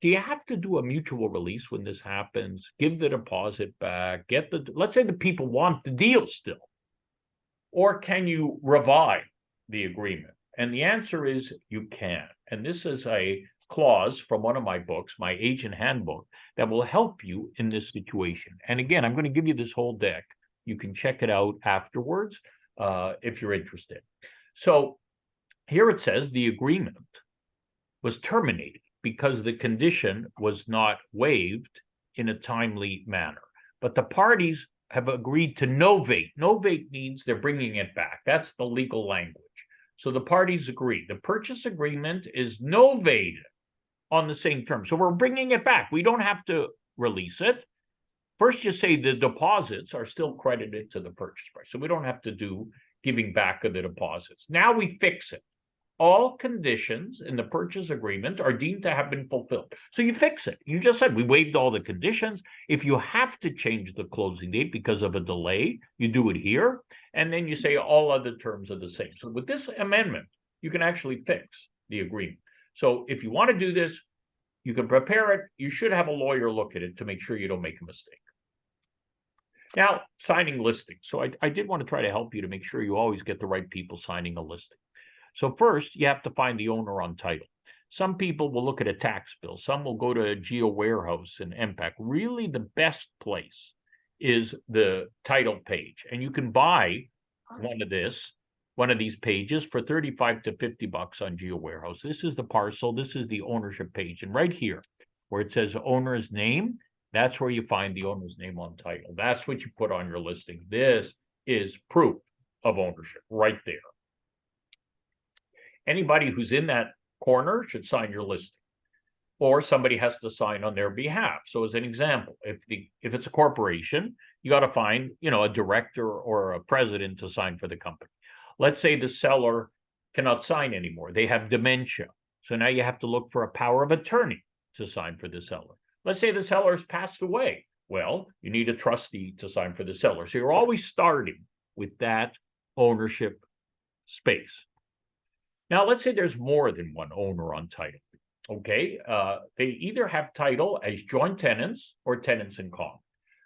[SPEAKER 2] do you have to do a mutual release when this happens? Give the deposit back, let's say the people want the deal still, or can you revive the agreement? And the answer is you can. And this is a clause from one of my books, my agent handbook, that will help you in this situation. And again, I'm going to give you this whole deck. You can check it out afterwards if you're interested. So here it says the agreement was terminated because the condition was not waived in a timely manner. But the parties have agreed to novate. Novate means they're bringing it back. That's the legal language. So the parties agree. The purchase agreement is novated on the same terms. So we're bringing it back. We don't have to release it. First, you say the deposits are still credited to the purchase price. So we don't have to do giving back of the deposits. Now we fix it. All conditions in the purchase agreement are deemed to have been fulfilled. So you fix it. You just said we waived all the conditions. If you have to change the closing date because of a delay, you do it here. And then you say all other terms are the same. So with this amendment, you can actually fix the agreement. So if you want to do this, you can prepare it. You should have a lawyer look at it to make sure you don't make a mistake. Now, signing listings. So I did want to try to help you to make sure you always get the right people signing a listing. So first, you have to find the owner on title. Some people will look at a tax bill. Some will go to a Geo Warehouse and MPAC. Really, the best place is the title page. And you can buy one of these pages for 35 to 50 bucks on GeoWarehouse. This is the parcel. This is the ownership page. And right here, where it says owner's name, that's where you find the owner's name on title. That's what you put on your listing. This is proof of ownership right there. Anybody who's in that corner should sign your listing, or somebody has to sign on their behalf. So as an example, if it's a corporation, you got to find, a director or a president to sign for the company. Let's say the seller cannot sign anymore. They have dementia. So now you have to look for a power of attorney to sign for the seller. Let's say the seller's passed away. Well, you need a trustee to sign for the seller. So you're always starting with that ownership space. Now, let's say there's more than one owner on title. Okay, they either have title as joint tenants or tenants in common.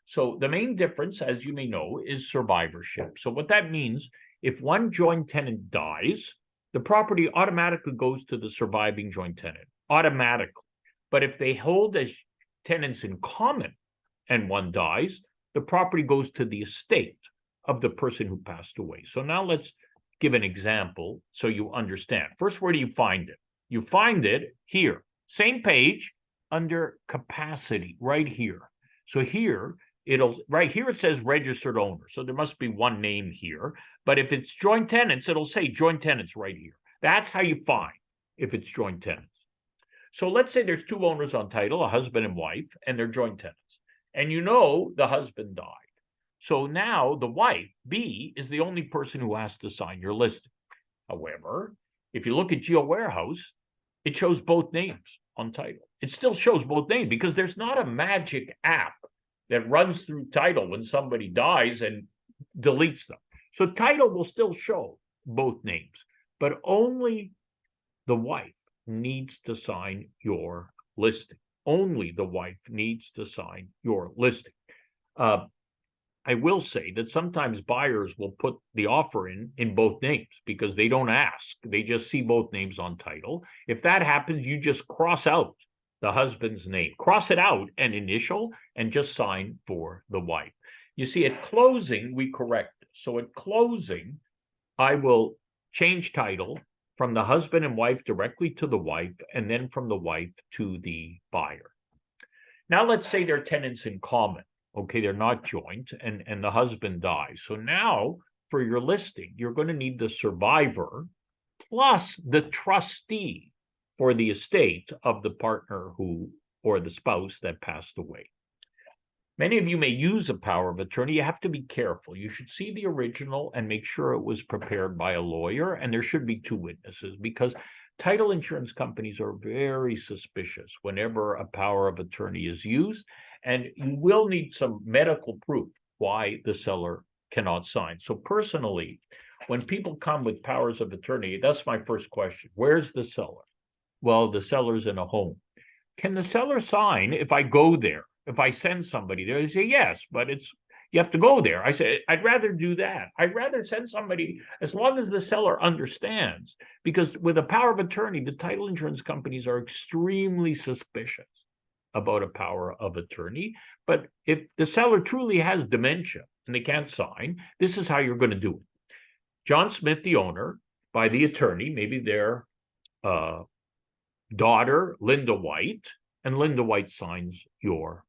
[SPEAKER 2] So the main difference, as you may know, is survivorship. So what that means, if one joint tenant dies, the property automatically goes to the surviving joint tenant, automatically. But if they hold as tenants in common and one dies, the property goes to the estate of the person who passed away. So now let's give an example so you understand. First, where do you find it? You find it here, same page, under capacity, right here. So here, right here it says registered owner. So there must be one name here. But if it's joint tenants, it'll say joint tenants right here. That's how you find if it's joint tenants. So let's say there's two owners on title, a husband and wife, and they're joint tenants. And the husband died. So now the wife, B, is the only person who has to sign your listing. However, if you look at GeoWarehouse, it shows both names on title. It still shows both names because there's not a magic app that runs through title when somebody dies and deletes them. So title will still show both names, but only the wife needs to sign your listing. Only the wife needs to sign your listing. I will say that sometimes buyers will put the offer in both names because they don't ask. They just see both names on title. If that happens, you just cross out the husband's name, cross it out and initial, and just sign for the wife. You see, at closing, we correct it. So at closing, I will change title from the husband and wife directly to the wife, and then from the wife to the buyer. Now, let's say they're tenants in common. Okay, they're not joint, and the husband dies. So now, for your listing, you're going to need the survivor plus the trustee for the estate of the partner or the spouse that passed away. Many of you may use a power of attorney. You have to be careful. You should see the original and make sure it was prepared by a lawyer, and there should be two witnesses because title insurance companies are very suspicious whenever a power of attorney is used. And you will need some medical proof why the seller cannot sign. So personally, when people come with powers of attorney, that's my first question. Where's the seller? Well, the seller's in a home. Can the seller sign if I go there? If I send somebody there? They say, yes, but you have to go there. I say, I'd rather do that. I'd rather send somebody as long as the seller understands. Because with a power of attorney, the title insurance companies are extremely suspicious about a power of attorney. But if the seller truly has dementia and they can't sign, this is how you're going to do it. John Smith, the owner, by the attorney, maybe their daughter, Linda White, and Linda White signs your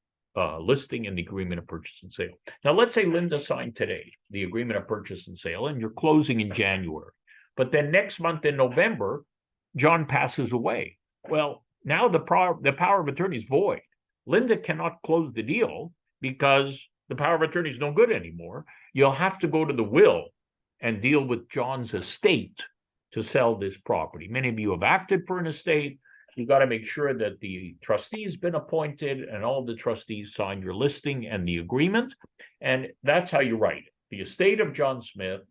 [SPEAKER 2] listing and the agreement of purchase and sale. Now, let's say Linda signed today, the agreement of purchase and sale, and you're closing in January. But then next month in November, John passes away. Well, now the power of attorney is void. Linda cannot close the deal because the power of attorney is no good anymore. You'll have to go to the will and deal with John's estate to sell this property. Many of you have acted for an estate. You got to make sure that the trustee has been appointed and all the trustees sign your listing and the agreement. And that's how you write it. The estate of John Smith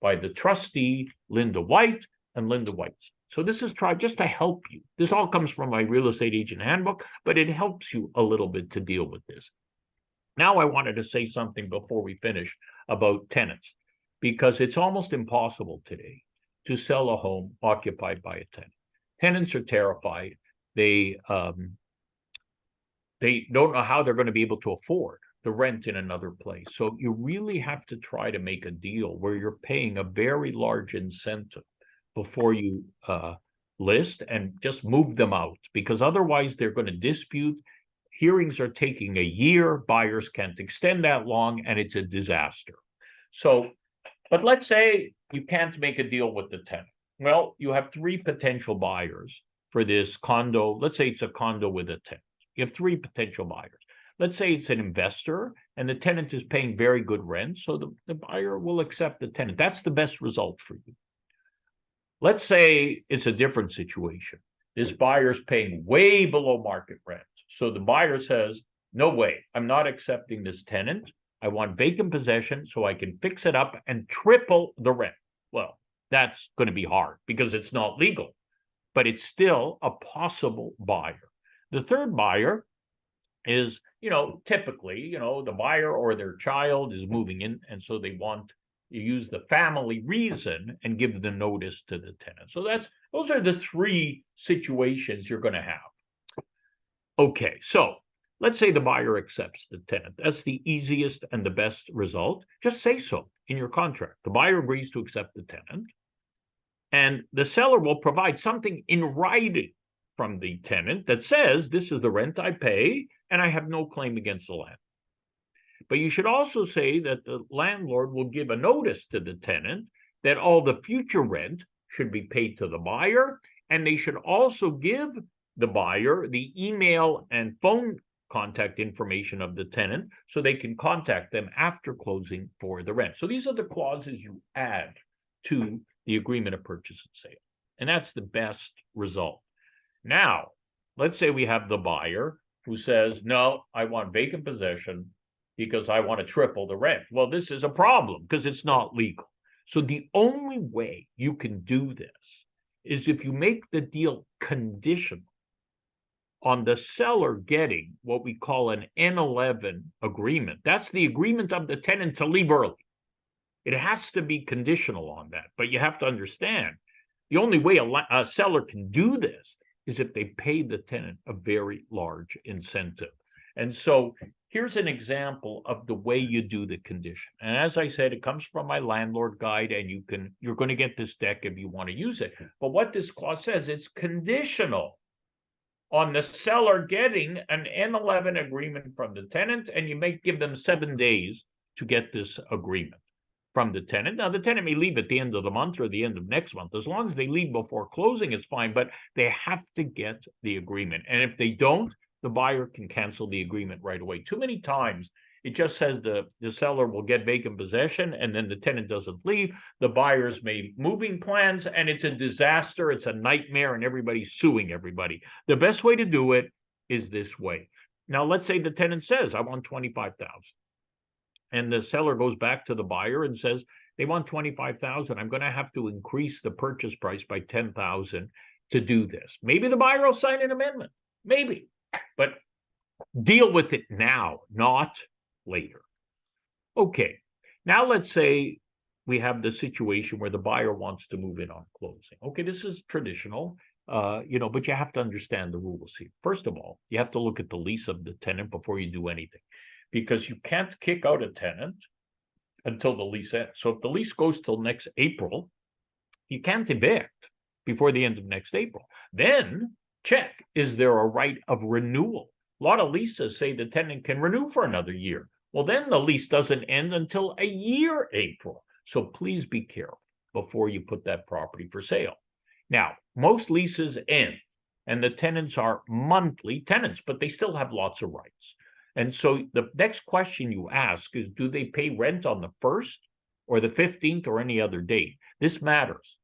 [SPEAKER 2] by the trustee, Linda White, and Linda White's. So this is just to help you. This all comes from my real estate agent handbook, but it helps you a little bit to deal with this. Now I wanted to say something before we finish about tenants, because it's almost impossible today to sell a home occupied by a tenant. Tenants are terrified. They don't know how they're going to be able to afford the rent in another place. So you really have to try to make a deal where you're paying a very large incentive before you list and just move them out, because otherwise they're going to dispute. Hearings are taking a year. Buyers can't extend that long, and it's a disaster. So, but let's say you can't make a deal with the tenant. Well, you have three potential buyers for this condo. Let's say it's a condo with a tenant. You have three potential buyers. Let's say it's an investor and the tenant is paying very good rent, so the buyer will accept the tenant. That's the best result for you. Let's say it's a different situation. This buyer's paying way below market rent. So the buyer says, no way, I'm not accepting this tenant. I want vacant possession so I can fix it up and triple the rent. Well, that's going to be hard because it's not legal, but it's still a possible buyer. The third buyer is, typically, the buyer or their child is moving in, and so they want you use the family reason and give the notice to the tenant. So those are the three situations you're going to have. Okay, so let's say the buyer accepts the tenant. That's the easiest and the best result. Just say so in your contract. The buyer agrees to accept the tenant, and the seller will provide something in writing from the tenant that says, this is the rent I pay, and I have no claim against the land. But you should also say that the landlord will give a notice to the tenant that all the future rent should be paid to the buyer, and they should also give the buyer the email and phone contact information of the tenant so they can contact them after closing for the rent. So these are the clauses you add to the agreement of purchase and sale, and that's the best result. Now, let's say we have the buyer who says, no, I want vacant possession because I want to triple the rent. Well, this is a problem because it's not legal. So the only way you can do this is if you make the deal conditional on the seller getting what we call an N11 agreement. That's the agreement of the tenant to leave early. It has to be conditional on that, but you have to understand the only way a seller can do this is if they pay the tenant a very large incentive. And so here's an example of the way you do the condition. And as I said, it comes from my landlord guide, and you're going to get this deck if you want to use it. But what this clause says, it's conditional on the seller getting an N11 agreement from the tenant, and you may give them 7 days to get this agreement from the tenant. Now, the tenant may leave at the end of the month or the end of next month. As long as they leave before closing, it's fine, but they have to get the agreement. And if they don't, the buyer can cancel the agreement right away. Too many times, it just says the seller will get vacant possession, and then the tenant doesn't leave. The buyer's made moving plans, and it's a disaster. It's a nightmare, and everybody's suing everybody. The best way to do it is this way. Now, let's say the tenant says, I want $25,000. And the seller goes back to the buyer and says, they want $25,000. I'm going to have to increase the purchase price by $10,000 to do this. Maybe the buyer will sign an amendment. Maybe. But deal with it now, not later. Okay, now let's say we have the situation where the buyer wants to move in on closing. Okay, this is traditional, but you have to understand the rules here. First of all, you have to look at the lease of the tenant before you do anything, because you can't kick out a tenant until the lease ends. So if the lease goes till next April, you can't evict before the end of next April. Then check, is there a right of renewal? A lot of leases say the tenant can renew for another year. Well, then the lease doesn't end until a year April. So please be careful before you put that property for sale. Now, most leases end, and the tenants are monthly tenants, but they still have lots of rights. And so the next question you ask is, do they pay rent on the 1st or the 15th or any other date? This matters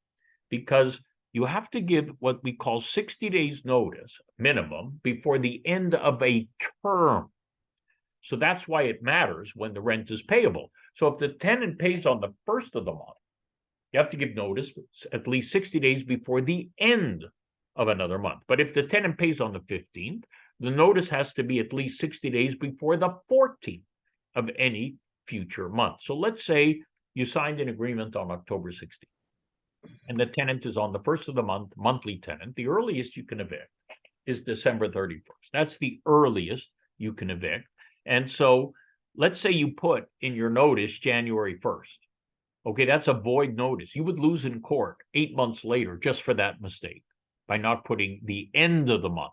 [SPEAKER 2] because you have to give what we call 60 days notice minimum before the end of a term. So that's why it matters when the rent is payable. So if the tenant pays on the 1st of the month, you have to give notice at least 60 days before the end of another month. But if the tenant pays on the 15th, the notice has to be at least 60 days before the 14th of any future month. So let's say you signed an agreement on October 16th, and the tenant is on the 1st of the month, monthly tenant. The earliest you can evict is December 31st. That's the earliest you can evict. And so let's say you put in your notice January 1st. Okay, that's a void notice. You would lose in court 8 months later just for that mistake by not putting the end of the month.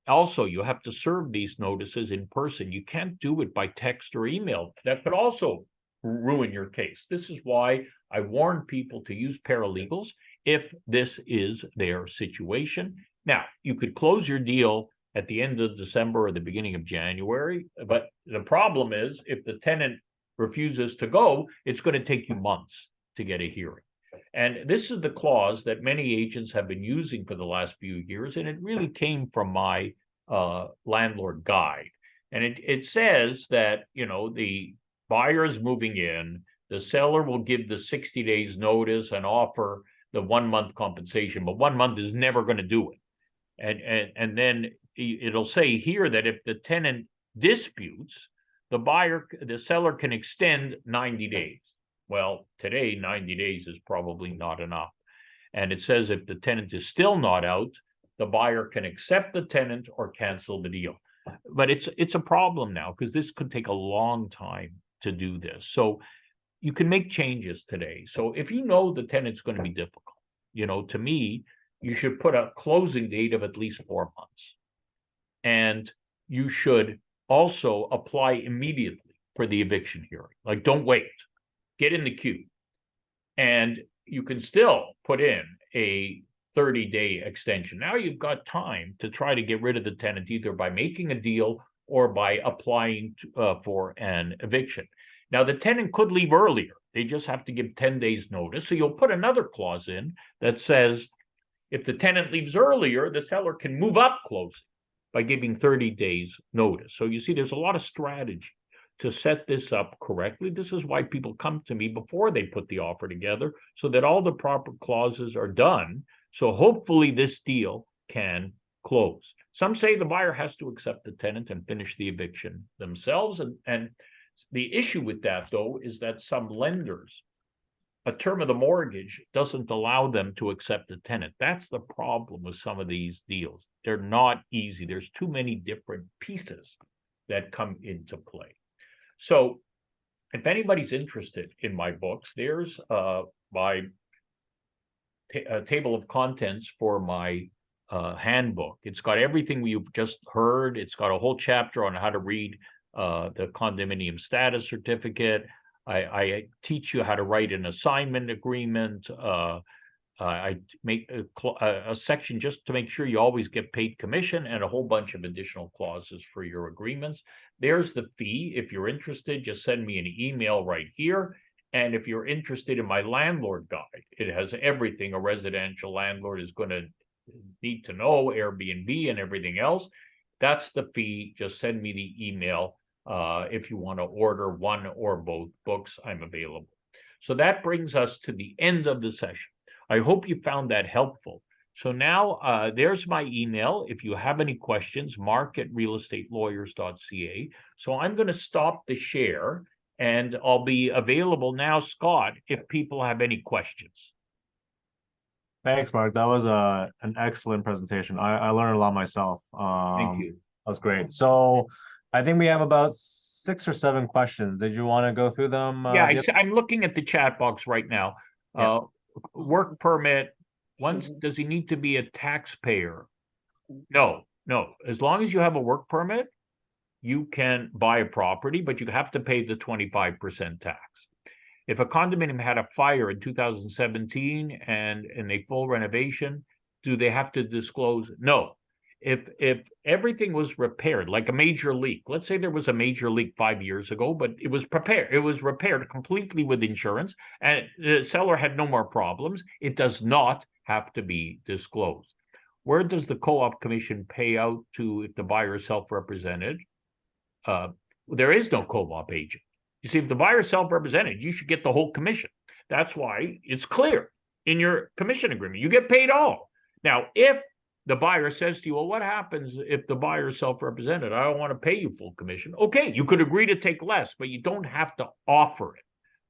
[SPEAKER 2] Also, you have to serve these notices in person. You can't do it by text or email. That could also ruin your case. This is why I warn people to use paralegals if this is their situation. Now, you could close your deal at the end of December or the beginning of January, but the problem is if the tenant refuses to go, it's going to take you months to get a hearing. And this is the clause that many agents have been using for the last few years, and it really came from my landlord guide. And it says that, you know, the buyer is moving in, the seller will give the 60 days notice and offer the 1 month compensation, but 1 month is never going to do it. And then it'll say here that if the tenant disputes, the seller can extend 90 days. Well, today, 90 days is probably not enough. And it says if the tenant is still not out, the buyer can accept the tenant or cancel the deal. But it's a problem now because this could take a long time to do this. So you can make changes today. So if you know the tenant's going to be difficult, you know, to me, you should put a closing date of at least 4 months. And you should also apply immediately for the eviction hearing. Like, don't wait. Get in the queue. And you can still put in a 30-day extension. Now you've got time to try to get rid of the tenant either by making a deal or by applying for an eviction. Now, the tenant could leave earlier. They just have to give 10 days notice. So you'll put another clause in that says if the tenant leaves earlier, the seller can move up closing by giving 30 days notice. So you see, there's a lot of strategy to set this up correctly. This is why people come to me before they put the offer together so that all the proper clauses are done. So hopefully this deal can close. Some say the buyer has to accept the tenant and finish the eviction themselves. And the issue with that, though, is that some lenders, a term of the mortgage doesn't allow them to accept the tenant. That's the problem with some of these deals. They're not easy. There's too many different pieces that come into play. So if anybody's interested in my books, there's my table of contents for my handbook. It's got everything you've just heard. It's got a whole chapter on how to read the condominium status certificate. I teach you how to write an assignment agreement. I make a section just to make sure you always get paid commission and a whole bunch of additional clauses for your agreements. There's the fee. If you're interested, just send me an email right here. And if you're interested in my landlord guide, it has everything a residential landlord is going to need to know, Airbnb and everything else. That's the fee. Just send me the email. If you want to order one or both books, I'm available. So that brings us to the end of the session. I hope you found that helpful. So now there's my email. If you have any questions, mark@realestatelawyers.ca. So I'm going to stop the share and I'll be available now, Scott, if people have any questions.
[SPEAKER 3] Thanks, Mark. That was an excellent presentation. I learned a lot myself.
[SPEAKER 2] Thank you.
[SPEAKER 3] That was great. So I think we have about 6 or 7 questions. Did you want to go through them?
[SPEAKER 2] Yeah, I'm looking at the chat box right now.
[SPEAKER 3] Yeah.
[SPEAKER 2] Work permit. Does he need to be a taxpayer? No. As long as you have a work permit, you can buy a property, but you have to pay the 25% tax. If a condominium had a fire in 2017 and a full renovation, do they have to disclose? No. If everything was repaired, like a major leak, let's say there was a major leak 5 years ago, but it was repaired completely with insurance, and the seller had no more problems, it does not have to be disclosed. Where does the co-op commission pay out to if the buyer is self-represented? There is no co-op agent. You see, if the buyer is self-represented, you should get the whole commission. That's why it's clear in your commission agreement. You get paid all. Now, if the buyer says to you, well, what happens if the buyer is self-represented? I don't want to pay you full commission. Okay, you could agree to take less, but you don't have to offer it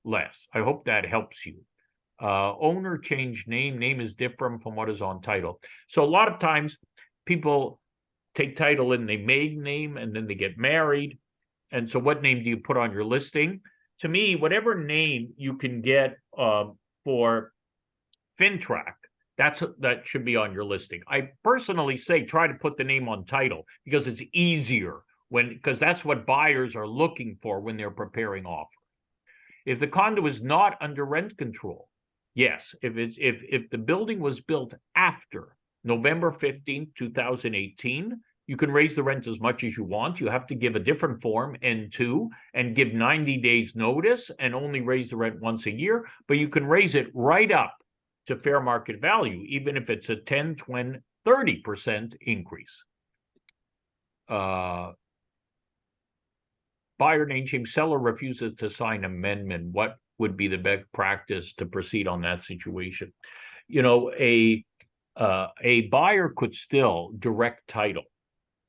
[SPEAKER 2] less. I hope that helps you. Owner change name. Name is different from what is on title. So a lot of times people take title in their maiden name and then they get married. And so what name do you put on your listing? To me, whatever name you can get for FinTrack, that should be on your listing. I personally say try to put the name on title because it's easier because that's what buyers are looking for when they're preparing offer. If the condo is not under rent control, yes, if the building was built after November 15th, 2018, you can raise the rent as much as you want. You have to give a different form, N2, and give 90 days notice and only raise the rent once a year, but you can raise it right up to fair market value, even if it's a 10, 20, 30% increase. Buyer name change, seller refuses to sign amendment. What would be the best practice to proceed on that situation? You know, a buyer could still direct title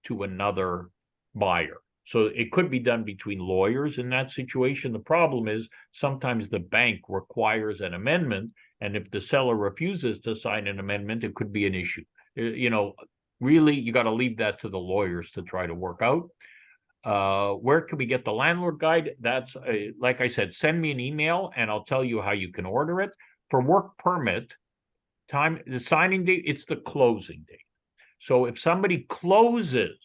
[SPEAKER 2] to another buyer. So it could be done between lawyers in that situation. The problem is sometimes the bank requires an amendment, and if the seller refuses to sign an amendment, it could be an issue. You know, really, you got to leave that to the lawyers to try to work out. Where can we get the landlord guide? That's like I said, send me an email and I'll tell you how you can order it. For work permit, the signing date, it's the closing date. So if somebody closes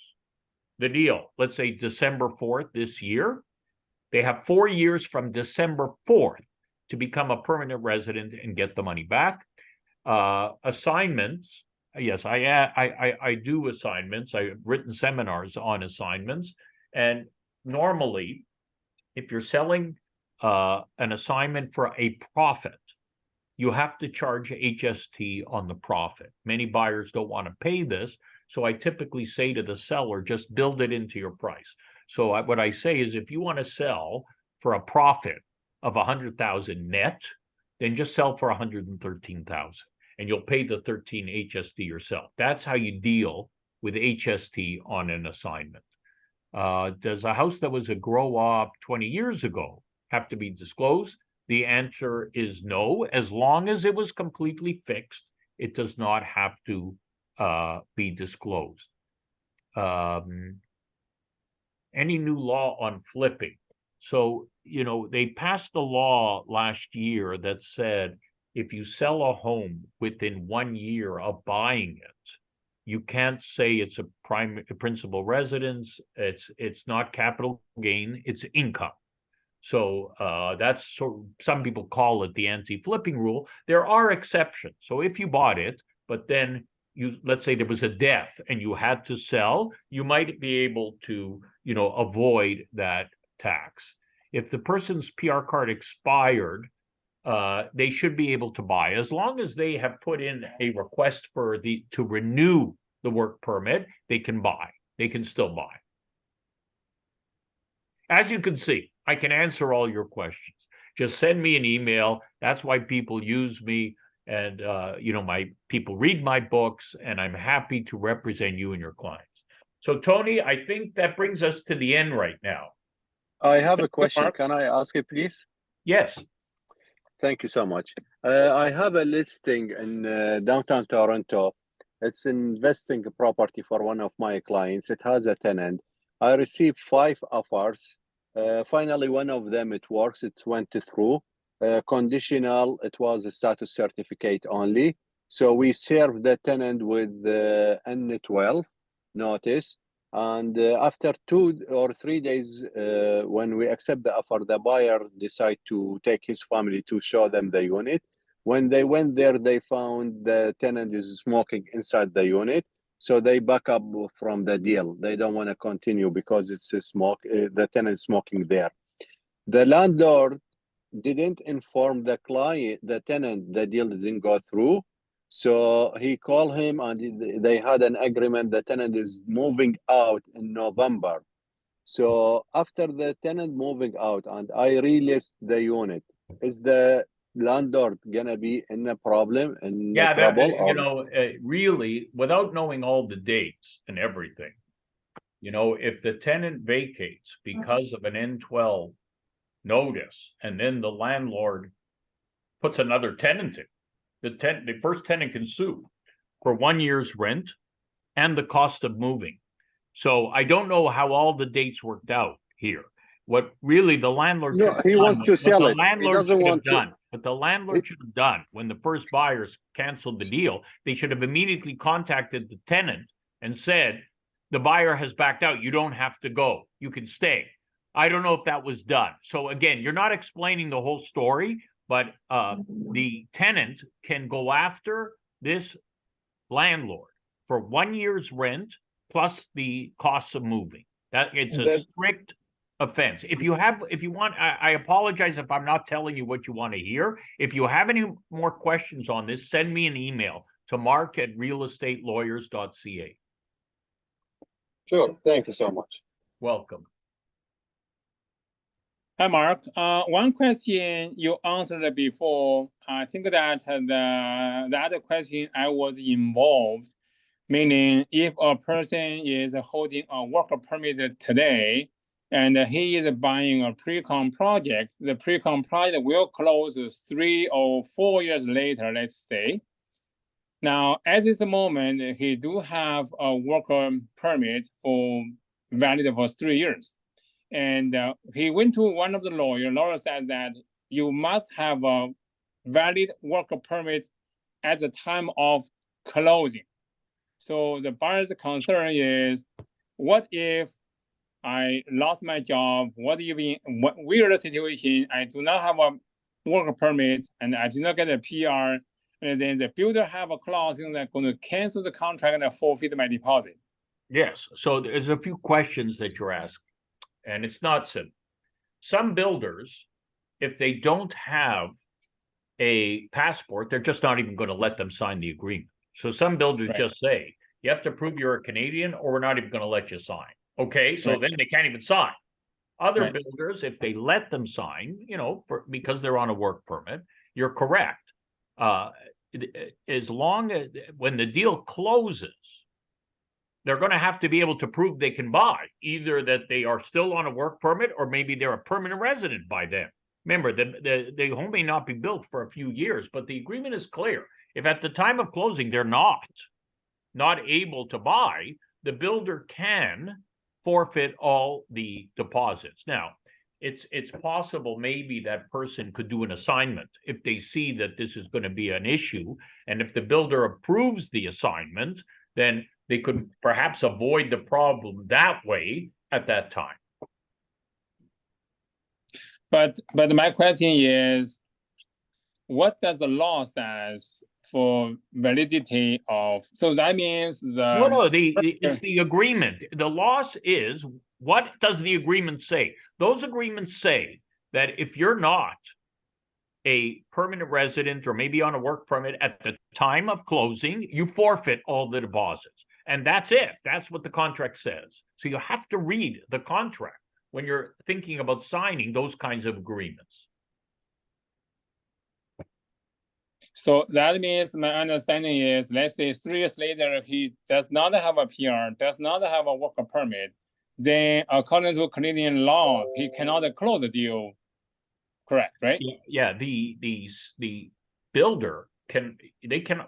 [SPEAKER 2] the deal, let's say December 4th this year, they have 4 years from December 4th to become a permanent resident and get the money back. Assignments, yes, I do assignments. I've written seminars on assignments. And normally, if you're selling an assignment for a profit, you have to charge HST on the profit. Many buyers don't want to pay this. So I typically say to the seller, just build it into your price. So what I say is if you want to sell for a profit of 100,000 net, then just sell for 113,000 and you'll pay the 13 HST yourself. That's how you deal with HST on an assignment. Does a house that was a grow up 20 years ago have to be disclosed? The answer is no. As long as it was completely fixed, it does not have to be disclosed. Any new law on flipping? So, you know, they passed a law last year that said if you sell a home within 1 year of buying it, you can't say it's a principal residence. It's not capital gain. It's income. So that's some people call it the anti-flipping rule. There are exceptions. So if you bought it, but then let's say there was a death and you had to sell, you might be able to, you know, avoid that tax. If the person's PR card expired, they should be able to buy as long as they have put in a request to renew the work permit. They can buy. They can still buy. As you can see, I can answer all your questions. Just send me an email. That's why people use me, and you know, my people read my books, and I'm happy to represent you and your clients. So, Tony, I think that brings us to the end right now.
[SPEAKER 4] I have a question. Can I ask it, please?
[SPEAKER 2] Yes.
[SPEAKER 4] Thank you so much. I have a listing in downtown Toronto. It's investing property for one of my clients. It has a tenant. I received 5 offers. Finally, one of them, it works. It went through. Conditional, it was a status certificate only. So we served the tenant with the N12 notice. And after 2 or 3 days, when we accept the offer, the buyer decide to take his family to show them the unit. When they went there, they found the tenant is smoking inside the unit. So they back up from the deal. They don't want to continue because it's a the tenant smoking there. The landlord didn't inform the client, the tenant, the deal didn't go through. So he called him and they had an agreement. The tenant is moving out in November. So after the tenant moving out and I released the unit, is the landlord gonna be in a problem, in trouble?
[SPEAKER 2] You know, really, without knowing all the dates and everything, you know, if the tenant vacates because of an N12 notice, and then the landlord puts another tenant in, the first tenant can sue for 1 year's rent and the cost of moving. So I don't know how all the dates worked out. here. What really the landlord
[SPEAKER 4] No,
[SPEAKER 2] should have
[SPEAKER 4] he
[SPEAKER 2] done,
[SPEAKER 4] wants to
[SPEAKER 2] what
[SPEAKER 4] sell
[SPEAKER 2] the
[SPEAKER 4] it. He
[SPEAKER 2] landlord
[SPEAKER 4] doesn't
[SPEAKER 2] should have
[SPEAKER 4] want to.
[SPEAKER 2] done, what the landlord should have done when the first buyers canceled the deal, they should have immediately contacted the tenant and said, the buyer has backed out. You don't have to go. You can stay. I don't know if that was done. So again, you're not explaining the whole story, but the tenant can go after this landlord for 1 year's rent plus the costs of moving. That it's a strict offense. If you want, I apologize if I'm not telling you what you want to hear. If you have any more questions on this, send me an email to mark@realestatelawyers.ca.
[SPEAKER 4] Sure. Thank you so much.
[SPEAKER 2] Welcome.
[SPEAKER 1] Hi, Mark. One question you answered before. I think that the other question I was involved, meaning if a person is holding a work permit today and he is buying a pre-con project, the pre-con project will close 3 or 4 years later, let's say. Now, at this moment, he do have a work permit valid for 3 years. And he went to one of the lawyers. Lawyer said that you must have a valid work permit at the time of closing. So the buyer's concern is, what if I lost my job? What if in what weird situation I do not have a work permit and I did not get a PR, and then the builder have a clause in that going to cancel the contract and forfeit my deposit?
[SPEAKER 2] Yes. So there's a few questions that you're asking. And it's not simple. Some builders, if they don't have a passport, they're just not even going to let them sign the agreement. So some builders just say, you have to prove you're a Canadian or we're not even going to let you sign. Okay, so then they can't even sign. Other builders, if they let them sign, because they're on a work permit, you're correct. As long as when the deal closes, they're going to have to be able to prove they can buy, either that they are still on a work permit or maybe they're a permanent resident by then. Remember, the home may not be built for a few years, but the agreement is clear. If at the time of closing they're not able to buy, the builder can forfeit all the deposits. Now, it's possible maybe that person could do an assignment if they see that this is going to be an issue. And if the builder approves the assignment, then they could perhaps avoid the problem that way at that time.
[SPEAKER 1] But my question is, what does the law says for validity of? So that means
[SPEAKER 2] it's the agreement. The loss is, what does the agreement say? Those agreements say that if you're not a permanent resident or maybe on a work permit at the time of closing, you forfeit all the deposits. And that's it. That's what the contract says. So you have to read the contract when you're thinking about signing those kinds of agreements.
[SPEAKER 1] So that means my understanding is, let's say 3 years later, he does not have a PR, does not have a work permit, then according to Canadian law, he cannot close the deal. Correct, right?
[SPEAKER 2] Yeah, the builder can,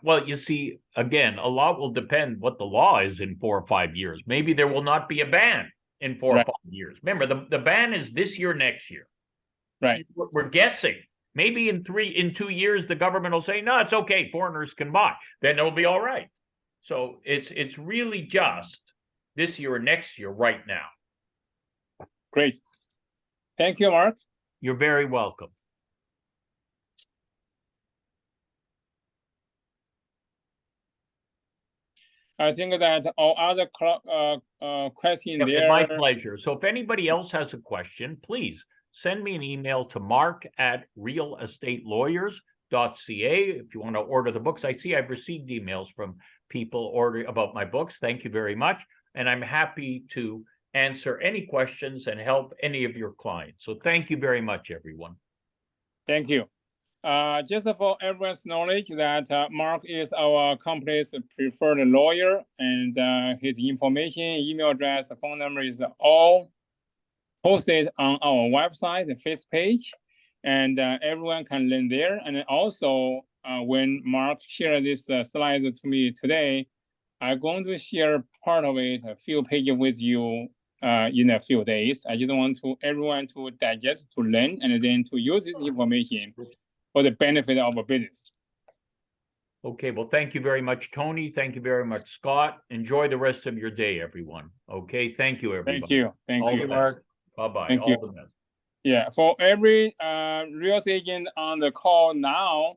[SPEAKER 2] well, you see, again, a lot will depend what the law is in 4 or 5 years. Maybe there will not be a ban in 4 or 5 years. Remember, the ban is this year, next year.
[SPEAKER 1] Right.
[SPEAKER 2] We're guessing. Maybe in 2 years, the government will say, no, it's okay, foreigners can buy. Then it'll be all right. So it's really just this year or next year right now.
[SPEAKER 1] Great. Thank you, Mark.
[SPEAKER 2] You're very welcome.
[SPEAKER 1] I think that all other questions there.
[SPEAKER 2] My pleasure. So if anybody else has a question, please send me an email to mark@realestatelawyers.ca. If you want to order the books, I see I've received emails from people ordering about my books. Thank you very much. And I'm happy to answer any questions and help any of your clients. So thank you very much, everyone.
[SPEAKER 1] Thank you. Just for everyone's knowledge that Mark is our company's preferred lawyer, and his information, email address, phone number is all posted on our website, the first page, and everyone can learn there. And also, when Mark shared this slides to me today, I'm going to share part of it, a few pages with you in a few days. I just want everyone to digest, to learn, and then to use this information for the benefit of a business.
[SPEAKER 2] Okay, well, thank you very much, Tony. Thank you very much, Scott. Enjoy the rest of your day, everyone. Okay, thank you, everybody.
[SPEAKER 1] Thank you. Thank you,
[SPEAKER 3] Mark.
[SPEAKER 2] Bye-bye.
[SPEAKER 1] Thank
[SPEAKER 2] All
[SPEAKER 1] you.
[SPEAKER 2] the best.
[SPEAKER 1] Yeah, for every real estate agent on the call now,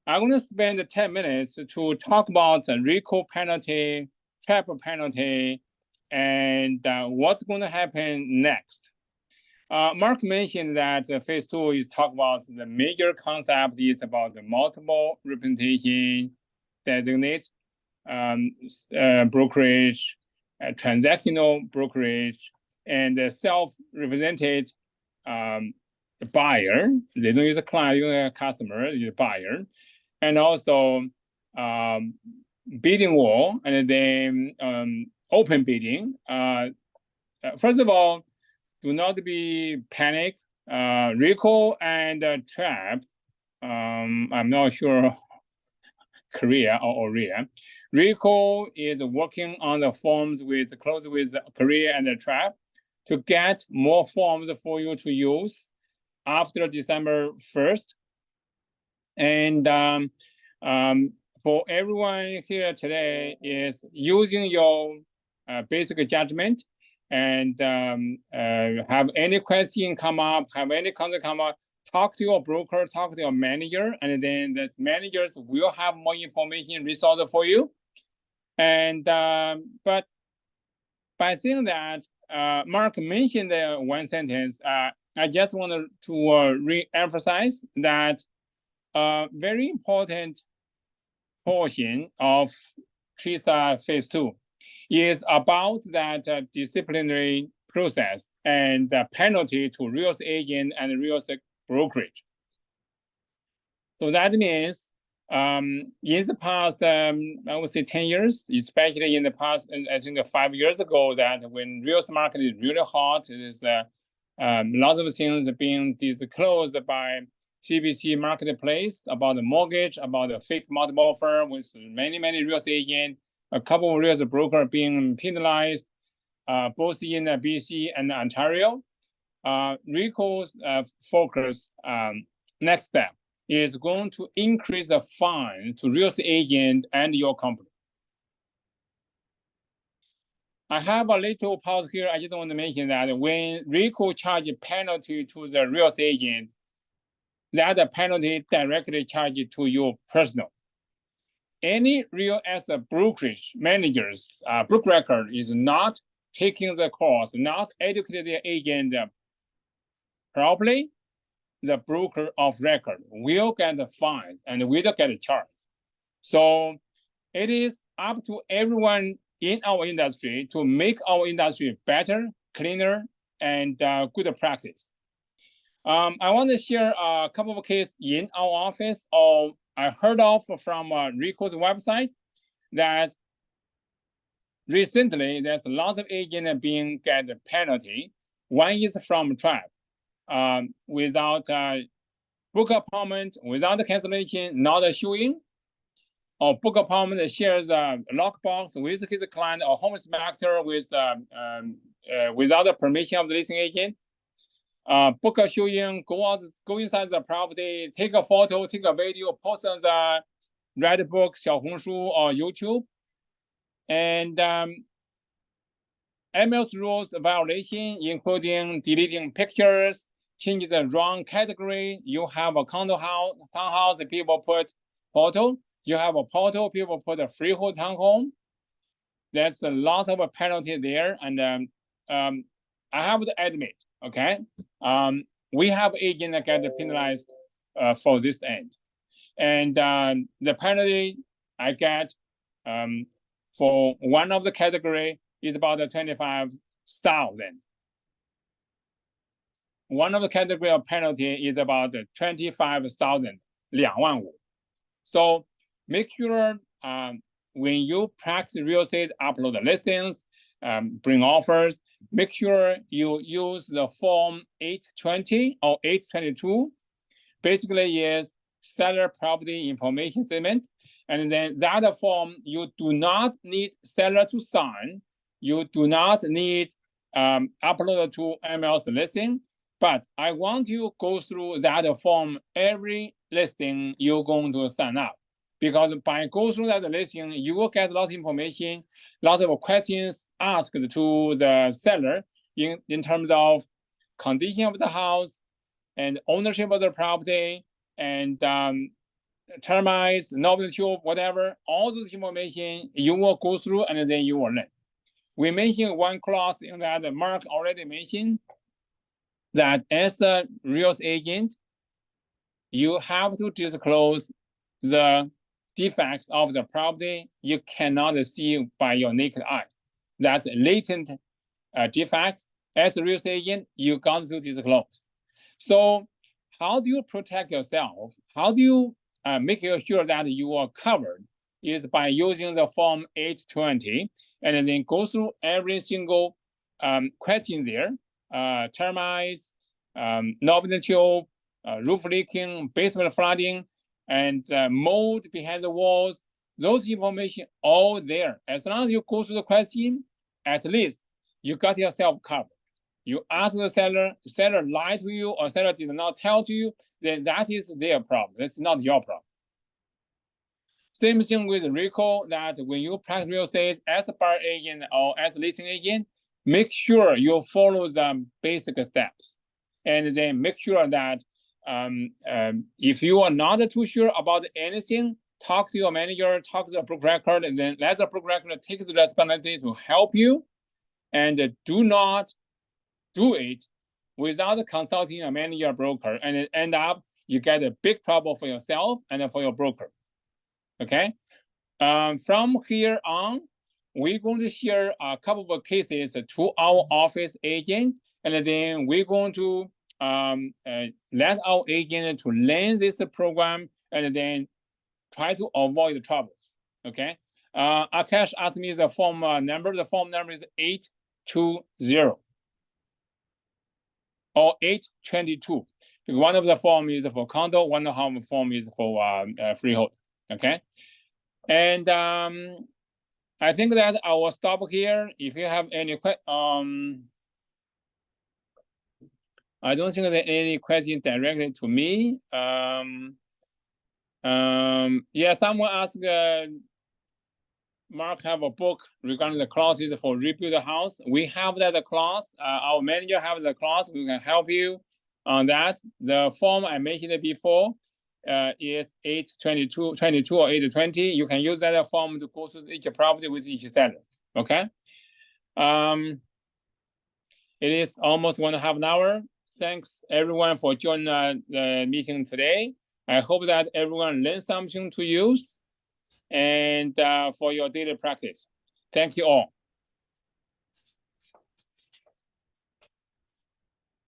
[SPEAKER 1] I'm going to spend 10 minutes to talk about the RECO penalty, TREB penalty, and what's going to happen next. Mark mentioned that phase 2 is talk about the major concept is about the multiple representation, designate brokerage, transactional brokerage, and self-represented buyer. They don't use a client, they use a customer, use a buyer. And also bidding war, and then open bidding. First of all, do not be panic. RECO and TREB, I'm not sure Korea or Korea. RECO is working on the forms close with Korea and TREB to get more forms for you to use after December 1st. And for everyone here today is using your basic judgment, and have any question come up, have any concept come up, talk to your broker, talk to your manager, and then the managers will have more information resource for you. And but by saying that, Mark mentioned one sentence. I just want to re-emphasize that very important portion of TRESA Phase 2 is about that disciplinary process and the penalty to real estate agent and real estate brokerage. So that means in the past, I would say 10 years, especially in the past, I think 5 years ago, that when real estate market is really hot, there's lots of things being disclosed by CBC Marketplace about the mortgage, about the fake multiple offer with many real estate agents, a couple of real estate brokers being penalized, both in BC and Ontario. RECO's focus next step is going to increase the fine to real estate agent and your company. I have a little pause here. I just want to mention that when RECO charge penalty to the real estate agent, that penalty directly charged to you personal. Any real estate brokerage managers, book record is not taking the course, not educating the agent properly, the broker of record will get the fines and will get charged. So it is up to everyone in our industry to make our industry better, cleaner, and good practice. I want to share a couple of cases in our office, or I heard of from RECO's website, that recently there's lots of agents being get a penalty. One is from TREB, without book appointment, without cancellation, not showing, or book appointment shares a lockbox with his client or home inspector with without the permission of the listing agent. Book a showing, go inside the property, take a photo, take a video, post on the Redbook, 小红书, or YouTube. And MLS rules violation, including deleting pictures, changing the wrong category. You have a condo house, townhouse, people put photo. You have a photo, people put a freehold townhome. There's a lot of a penalty there. And I have to admit, okay, we have agents that get penalized for this end. And the penalty I get for one of the category is about 25,000. One of the category of penalty is about 25,000, 250,000. So make sure when you practice real estate, upload the listings, bring offers, make sure you use the form 820 or 822. Basically is seller property information statement. And then that form, you do not need seller to sign. You do not need upload to MLS listing, but I want you to go through that form every listing you're going to sign up. Because by going through that listing, you will get a lot of information, lots of questions asked to the seller in terms of condition of the house and ownership of the property and termites, novelty, whatever, all those information you will go through and then you will learn. We mentioned one clause in that Mark already mentioned, that as a real estate agent, you have to disclose the defects of the property you cannot see by your naked eye. That's latent defects. As a real estate agent, you got to disclose. So how do you protect yourself? How do you make sure that you are covered? Is by using the form 820 and then go through every single question there, termites, novelty, roof leaking, basement flooding, and mold behind the walls. Those information all there. As long as you go through the question, at least you got yourself covered. You ask the seller lied to you, or seller did not tell to you, then that is their problem. That's not your problem. Same thing with RECO, that when you practice real estate as a buyer agent or as a listing agent, make sure you follow the basic steps. And then make sure that if you are not too sure about anything, talk to your manager, talk to the broker record, and then let the broker record take the responsibility to help you. And do not do it without consulting a manager or broker, and it end up you get a big trouble for yourself and for your broker. Okay, from here on, we're going to share a couple of cases to our office agent, and then we're going to let our agent to learn this program and then try to avoid the troubles. Okay, Akash asked me the form number. The form number is 820 or 822. One of the form is for condo, one of the form is for freehold. Okay, and I think that I will stop here. If you have any questions, I don't think there are any questions directly to me. Yeah, someone asked Mark have a book regarding the clauses for rebuild the house. We have that clause. Our manager have the clause. We can help you on that. The form I mentioned before is 822 or 820. You can use that form to go through each property with each seller. Okay. It is almost 1.5 hours. Thanks everyone for joining the meeting today. I hope that everyone learned something to use and for your daily practice. Thank you all.